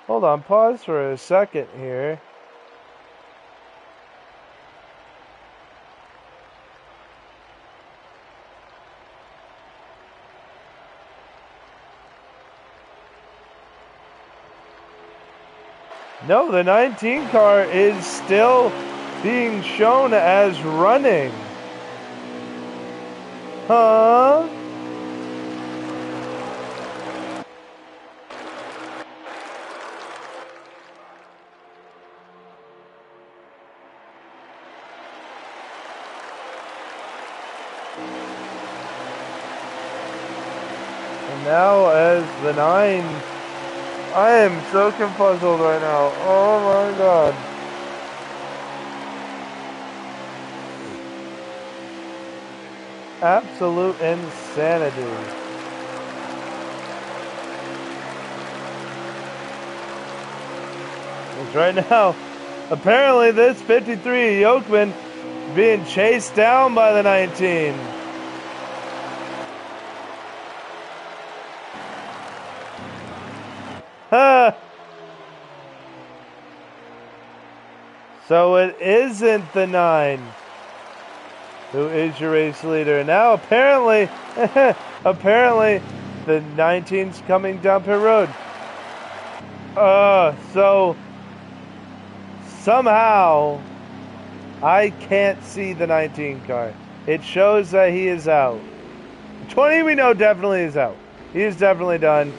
Hold on, pause for a second here. No, the 19 car is still being shown as running. Huh? And now as the 9, I am so confuzzled right now. Oh my god. Absolute insanity. Because right now, apparently this 53 Yokeman being chased down by the 19. Huh. So it isn't the 9 who is your race leader. Now apparently, apparently the 19's coming down pit road. So somehow I can't see the 19 car. It shows that he is out. 20 we know definitely is out. He is definitely done.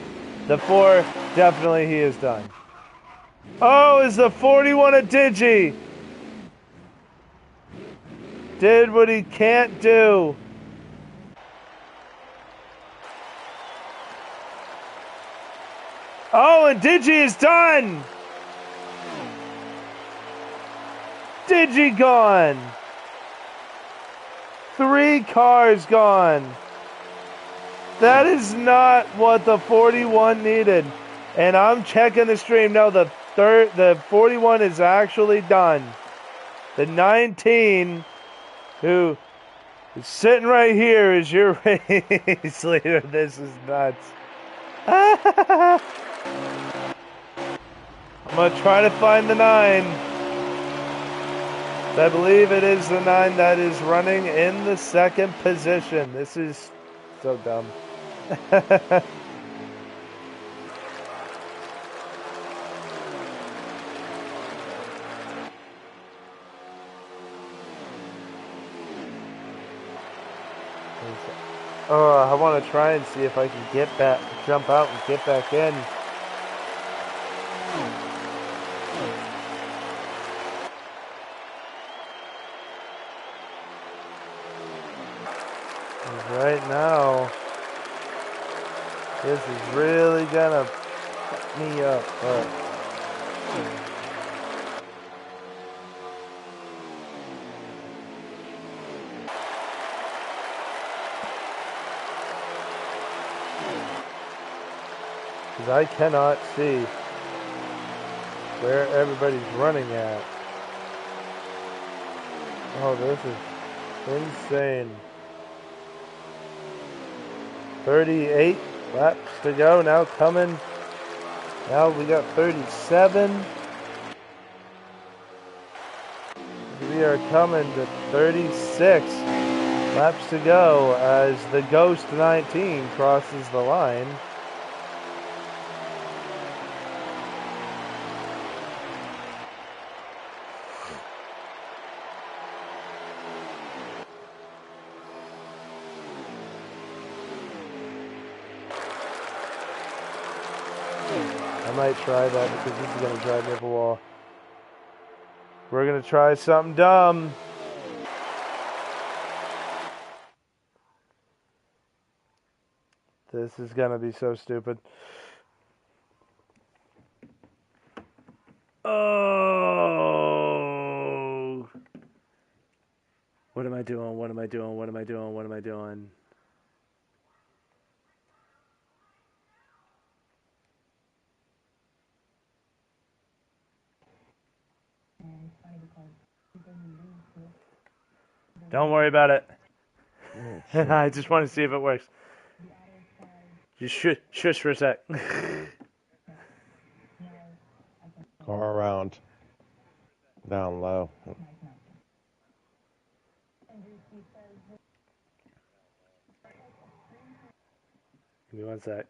The 4, definitely he is done. Oh, is the 41 a Digi? Did what he can't do. Oh, and Digi is done. Digi gone. 3 cars gone. That is not what the 41 needed. And I'm checking the stream. No, the 41 is actually done. The 19, who is sitting right here, is your race leader. This is nuts. I'm going to try to find the 9. I believe it is the 9 that is running in the 2nd position. This is so dumb. Oh, I want to try and see if I can get back, jump out and get back in. Right now, this is really gonna fuck me up, but because I cannot see where everybody's running at. Oh, this is insane. 38 laps to go. Now coming. Now we got 37. We are coming to 36 laps to go as the Ghost 19 crosses the line. I might try that because this is going to drive me up a wall. We're going to try something dumb. This is going to be so stupid. Oh. What am I doing? What am I doing? What am I doing? What am I doing? Don't worry about it. I just want to see if it works. Just shush for a sec. Go around. Down low. Give me 1 sec.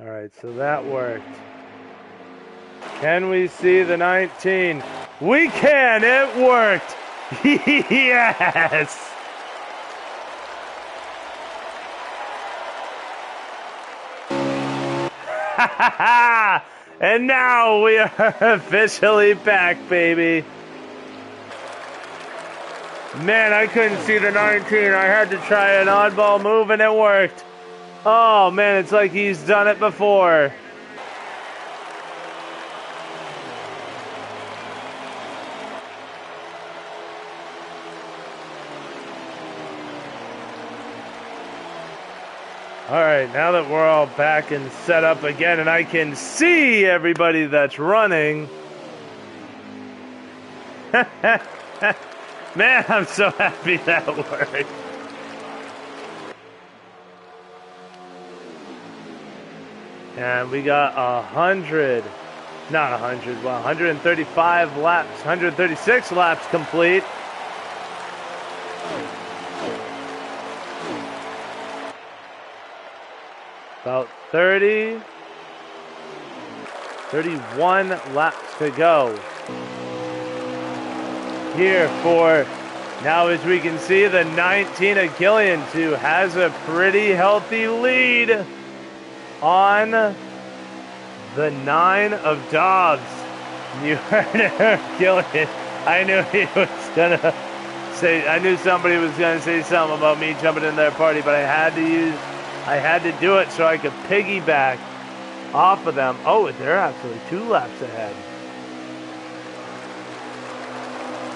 All right, so that worked. Can we see the 19? We can! It worked! Yes! And now we are officially back, baby. Man, I couldn't see the 19. I had to try an oddball move and it worked. Oh man, it's like he's done it before. All right, now that we're all back and set up again and I can see everybody that's running. Man, I'm so happy that worked. And we got 100, not 100, well, 135 laps, 136 laps complete. About 31 laps to go. Here for, now as we can see, the 19 of Gillians, who has a pretty healthy lead on the 9 of Dobbs. You heard her, Gillian. I knew he was gonna say, I knew somebody was gonna say something about me jumping in their party, but I had to do it so I could piggyback off of them. Oh, they're actually 2 laps ahead.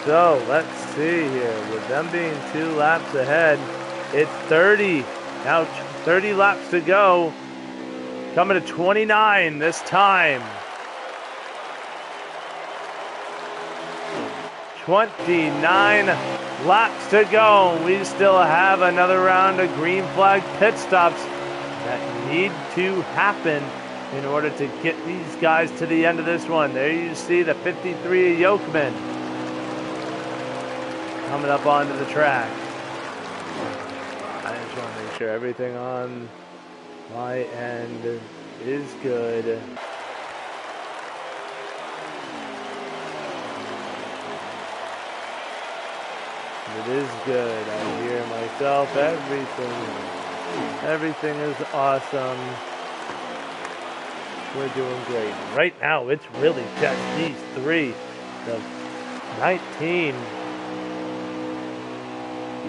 So let's see here. With them being 2 laps ahead, it's 30. Now 30 laps to go. Coming to 29 this time. 29 laps to go. We still have another round of green flag pit stops that need to happen in order to get these guys to the end of this one. There you see the 53 Yokeman coming up onto the track. I just want to make sure everything on my end is good. It is good. I hear myself. Everything is awesome. We're doing great. Right now, it's really just these 3. The 19,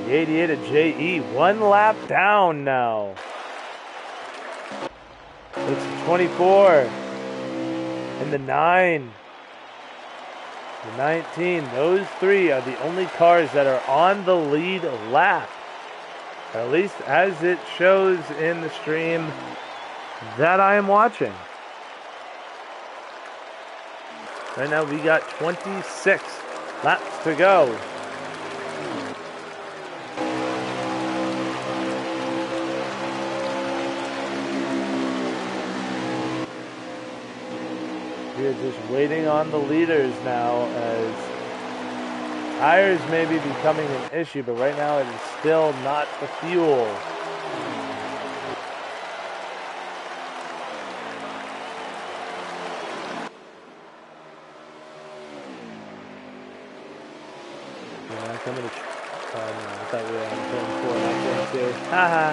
the 88 of JE, 1 lap down now. It's 24 and the 9. The 19, those 3 are the only cars that are on the lead lap. At least as it shows in the stream that I am watching. Right now we got 26 laps to go. We're just waiting on the leaders now, as tires may be becoming an issue, but right now it is still not the fuel. We're not coming to, oh no, I thought we were on turn 4, not turn 2. Haha.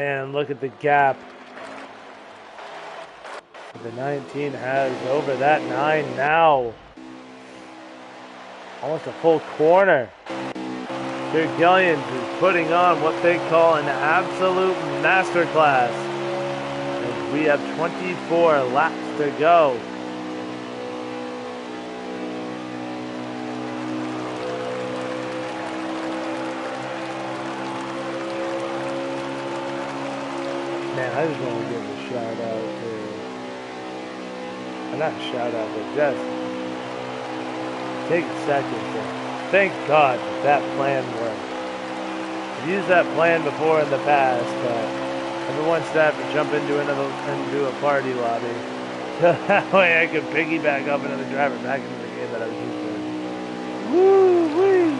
Man, look at the gap. The 19 has over that 9 now. Almost a full corner. Here Gillians is putting on what they call an absolute masterclass. And we have 24 laps to go. Man, I just want to give a shout out to, not a shout out, but just take a second to thank God that plan worked. I've used that plan before in the past, but every once I have to jump into a party lobby. So that way I could piggyback up another driver back into the game that I was used to. Woo-wee!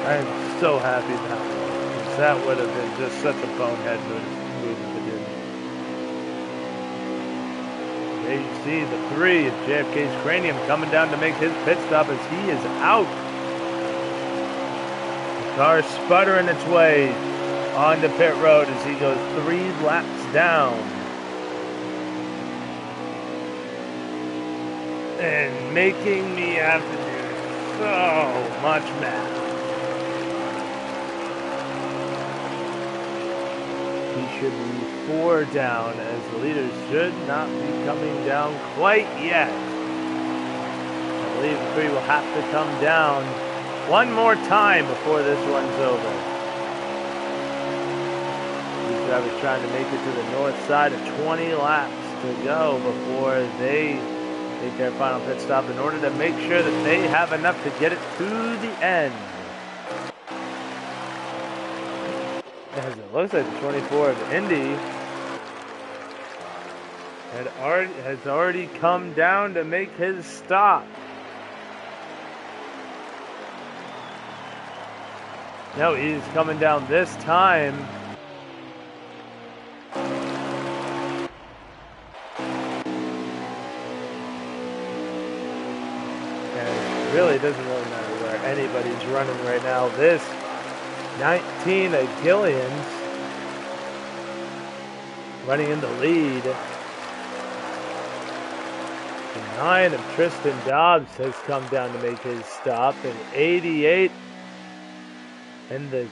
I'm so happy that That would have been just such a bonehead move if it didn't. There you see the 3 of JFK's Cranium coming down to make his pit stop as he is out. The car sputtering its way onto pit road as he goes 3 laps down. And making me have to do so much math. He should be 4 down, as the leaders should not be coming down quite yet. I believe the 3 will have to come down one more time before this one's over. These drivers trying to make it to the north side of 20 laps to go before they take their final pit stop in order to make sure that they have enough to get it to the end. As it looks like the 24 of Indy has already come down to make his stop. No, he's coming down this time. And it really doesn't really matter where anybody's running right now. This 19 of Gillian's running in the lead. The 9 of Tristan Dobbs has come down to make his stop. And 88 and the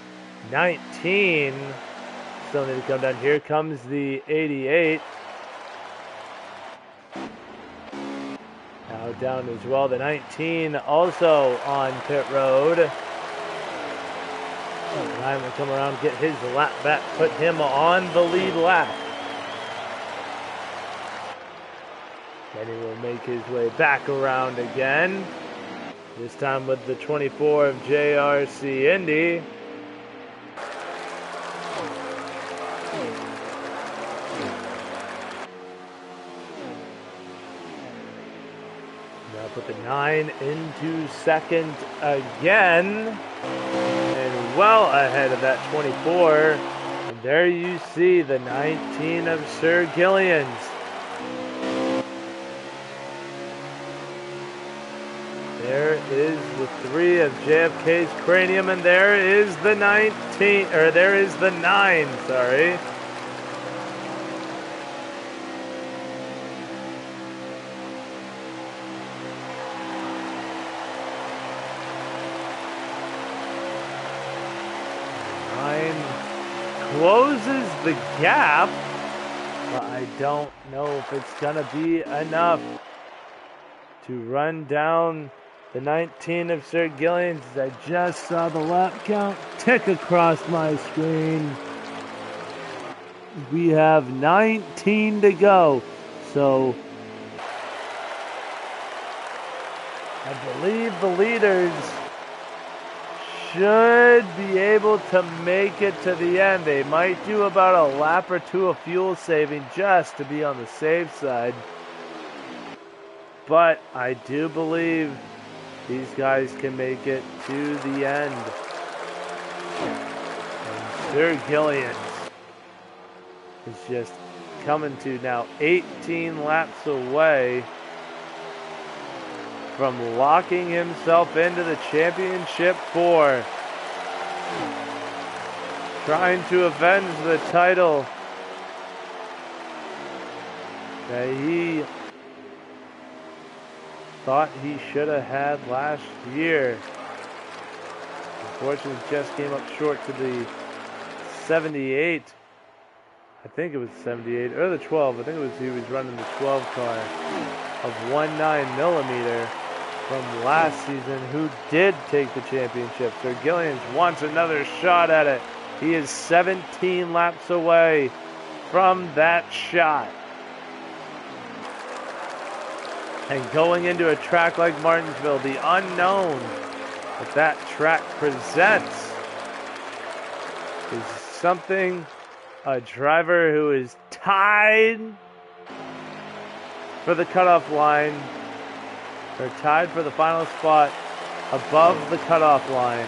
19 still need to come down. Here comes the 88. Now down as well. The 19 also on pit road. Ryan will come around, get his lap back, put him on the lead lap. Then he will make his way back around again. This time with the 24 of JRC Indy. Now put the 9 into second again. Well ahead of that 24, and there you see the 19 of Sir Gillian's. There is the 3 of JFK's Cranium, and there is the 19, or there is the 9, sorry. Closes the gap, but I don't know if it's gonna be enough to run down the 19 of Sir Gillian's. I just saw the lap count tick across my screen. We have 19 to go, so I believe the leaders should be able to make it to the end. They might do about a lap or 2 of fuel saving just to be on the safe side. But I do believe these guys can make it to the end. And Sir Gillian's is just coming to now 18 laps away from locking himself into the championship 4. Trying to avenge the title that he thought he should have had last year. Unfortunately, just came up short to the 78. I think it was 78 or the 12. I think it was he was running the 12 car of 19mm from last season, who did take the championship. Sir Gillian's wants another shot at it. He is 17 laps away from that shot. And going into a track like Martinsville, the unknown that track presents is something a driver who is tied for the cutoff line, or tied for the final spot above the cutoff line,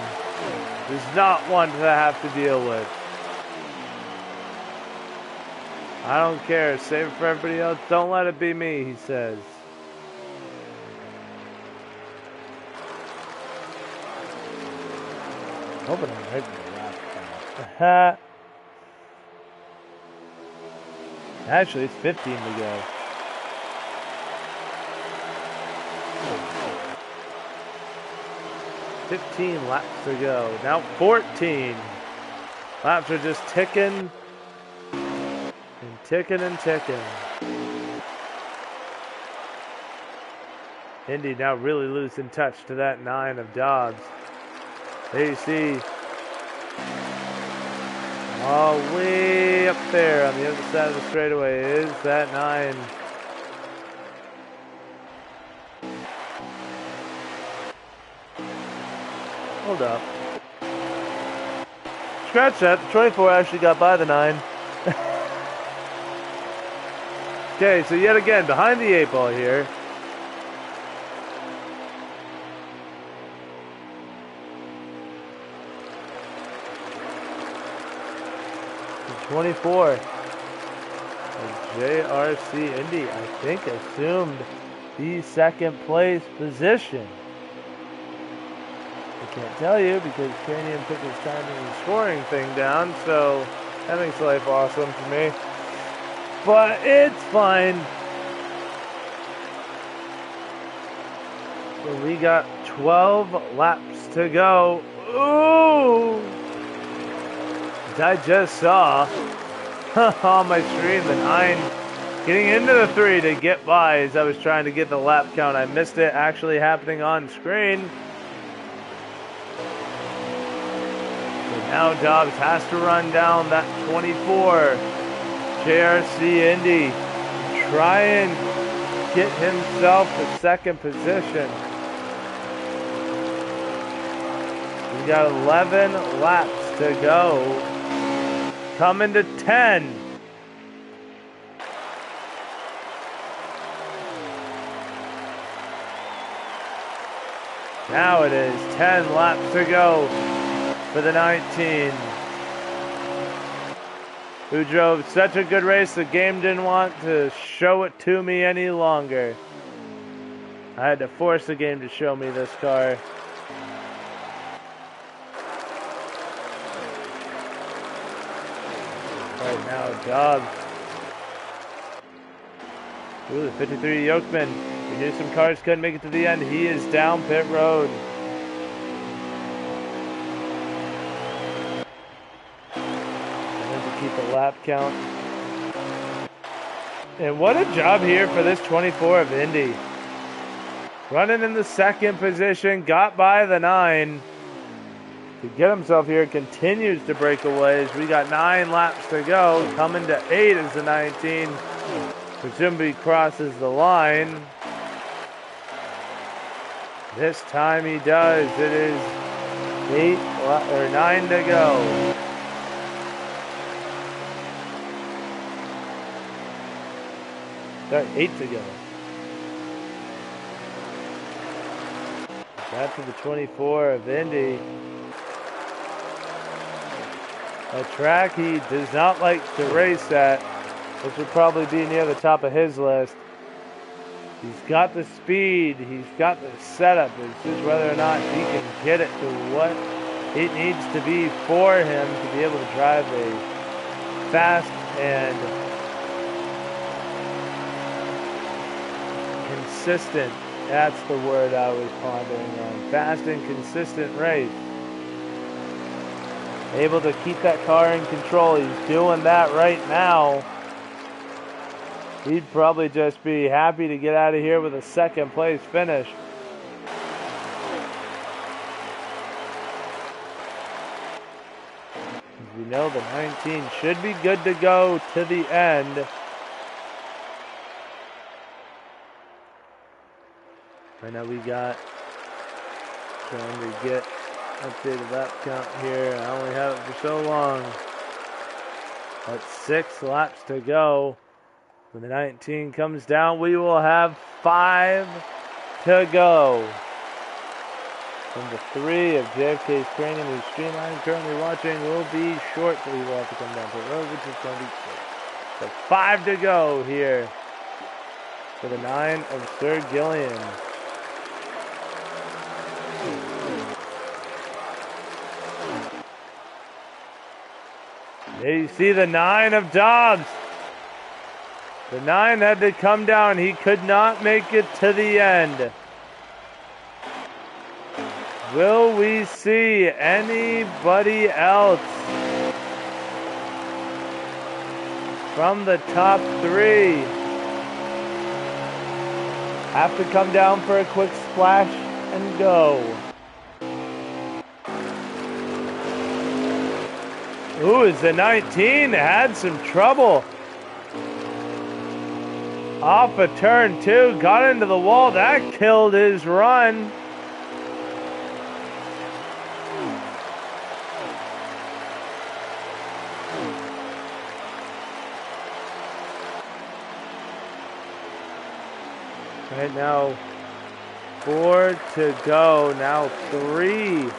Does not want to have to deal with. I don't care. Save it for everybody else. Don't let it be me, he says. Hoping I'm right for the lap. Actually, it's 15 to go. $15 laps to go. Now 14. Laps are just ticking and ticking and ticking. Indy now really losing touch to that 9 of Dobbs. There you see, way up there on the other side of the straightaway is that 9. Hold up. Scratch that. The 24 actually got by the 9. Okay, so yet again, behind the 8 ball here. The 24. JRC Indy, I think, assumed the second place position. I can't tell you because Cranium took his time in the scoring thing down, so that makes life awesome for me. But it's fine. So we got 12 laps to go. Ooh! I just saw on my screen the 9 getting into the 3 to get by as I was trying to get the lap count. I missed it actually happening on screen. So now Dobbs has to run down that 24. JRC Indy try and get himself to second position. We got 11 laps to go. Coming to 10. Now it is 10 laps to go for the 19. Who drove such a good race the game didn't want to show it to me any longer. I had to force the game to show me this car. Right now, Dobbs. Ooh, the 53 Yokeman. We knew some cars couldn't make it to the end. He is down pit road. To keep the lap count. And what a job here for this 24 of Indy. Running in the second position, got by the 9. To get himself here, continues to break away as we got 9 laps to go. Coming to 8 as the 19 presumably crosses the line. This time he does. It is 9 to go. Sorry, 8 to go. Back to the 24 of Indy. A track he does not like to race at, which would probably be near the top of his list. He's got the speed, he's got the setup. It's just whether or not he can get it to what it needs to be for him to be able to drive a fast and consistent, that's the word I was pondering on, fast and consistent race. Able to keep that car in control. He's doing that right now. He'd probably just be happy to get out of here with a second place finish. As we know, the 19 should be good to go to the end. Right now we got trying to get updated lap count here. I only have it for so long. But 6 laps to go. When the 19 comes down, we will have 5 to go. From the 3 of JFK's Cranium, whose stream I'm currently watching will be short, so we will have to come down to the road, which is going to be short. So 5 to go here for the 9 of Sir Gillian. There you see the 9 of Dobbs. The 9 had to come down. He could not make it to the end. Will we see anybody else from the top 3 have to come down for a quick splash and go? Ooh, is the 19 had some trouble. Off a turn 2, got into the wall. That killed his run. Right now, 4 to go. Now 3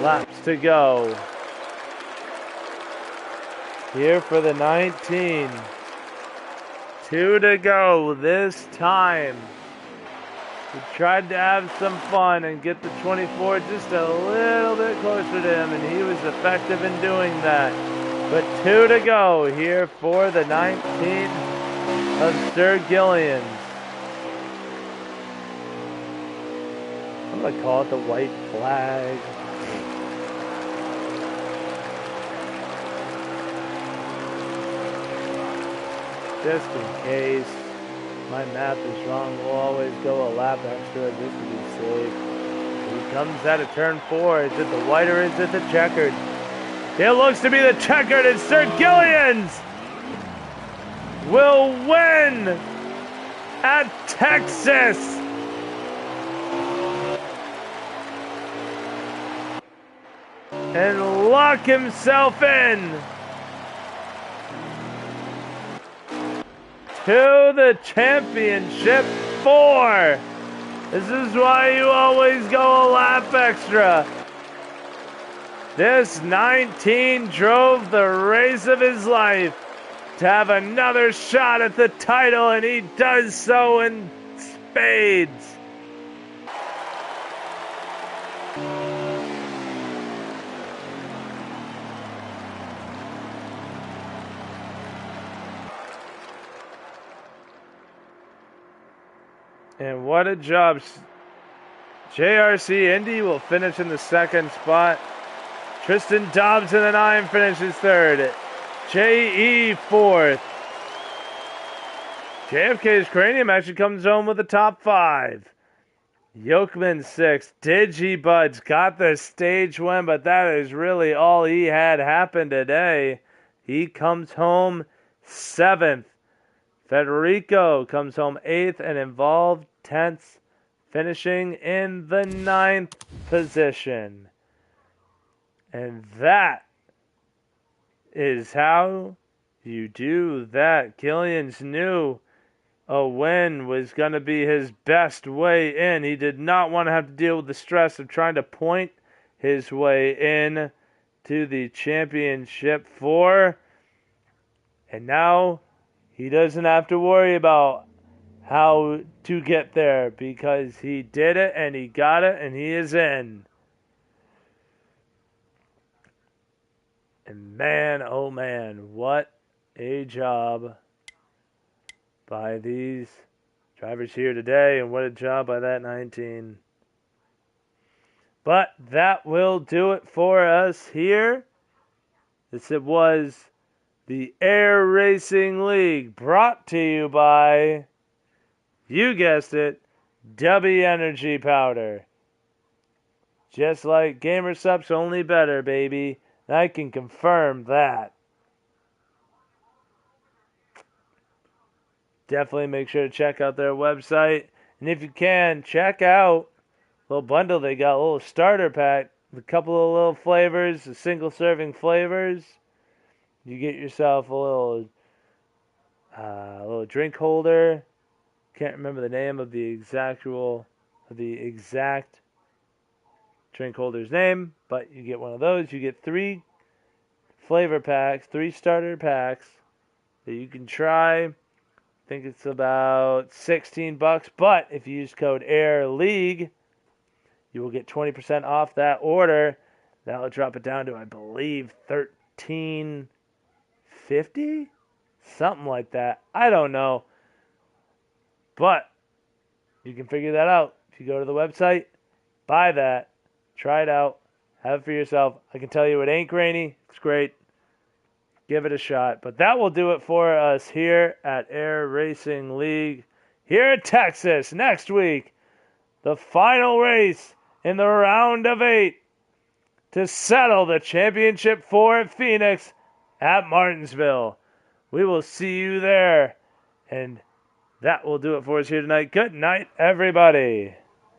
laps to go. Here for the 19. 2 to go this time. He tried to have some fun and get the 24 just a little bit closer to him, and he was effective in doing that. But 2 to go here for the 19 of Sir Gillian. I'm going to call it the white flag. Just in case my math is wrong, we'll always go a lap extra just to be safe. He comes out of turn 4. Is it the white or is it the checkered? It looks to be the checkered, and Sir Gillian's will win at Texas. And lock himself in to the championship 4. This is why you always go a lap extra. This 19 drove the race of his life to have another shot at the title, and he does so in spades. And what a job. JRC Indy will finish in the 2nd spot. Tristan Dobbs in the 9 finishes 3rd. JE 4th. JFK's Cranium actually comes home with the top 5. Yokeman 6th. Digibuds got the stage win, but that is really all he had happen today. He comes home 7th. Federico comes home 8th and Involved 10th, finishing in the 9th position. And that is how you do that. Gillian's knew a win was going to be his best way in. He did not want to have to deal with the stress of trying to point his way in to the championship 4. And now he doesn't have to worry about how to get there because he did it and he got it and he is in. And man, oh man, what a job by these drivers here today, and what a job by that 19. But that will do it for us here. This it was the Air Racing League, brought to you by, you guessed it, W Energy Powder. Just like GamerSupps, only better, baby. I can confirm that. Definitely make sure to check out their website. And if you can, check out a little bundle they got, a little starter pack, a couple of little flavors, single serving flavors. You get yourself a little drink holder. Can't remember the name of the exact drink holder's name, but you get one of those. You get 3 flavor packs, 3 starter packs that you can try. I think it's about $16, but if you use code AIRLEAGUE, you will get 20% off that order. That'll drop it down to, I believe, $13.50, something like that. I don't know, but you can figure that out if you go to the website. Buy that, try it out, have it for yourself. I can tell you it ain't grainy. It's great. Give it a shot. But that will do it for us here at Air Racing League here in Texas. Next week, the final race in the round of 8 to settle the championship for Phoenix at Martinsville. We will see you there. And that will do it for us here tonight. Good night, everybody.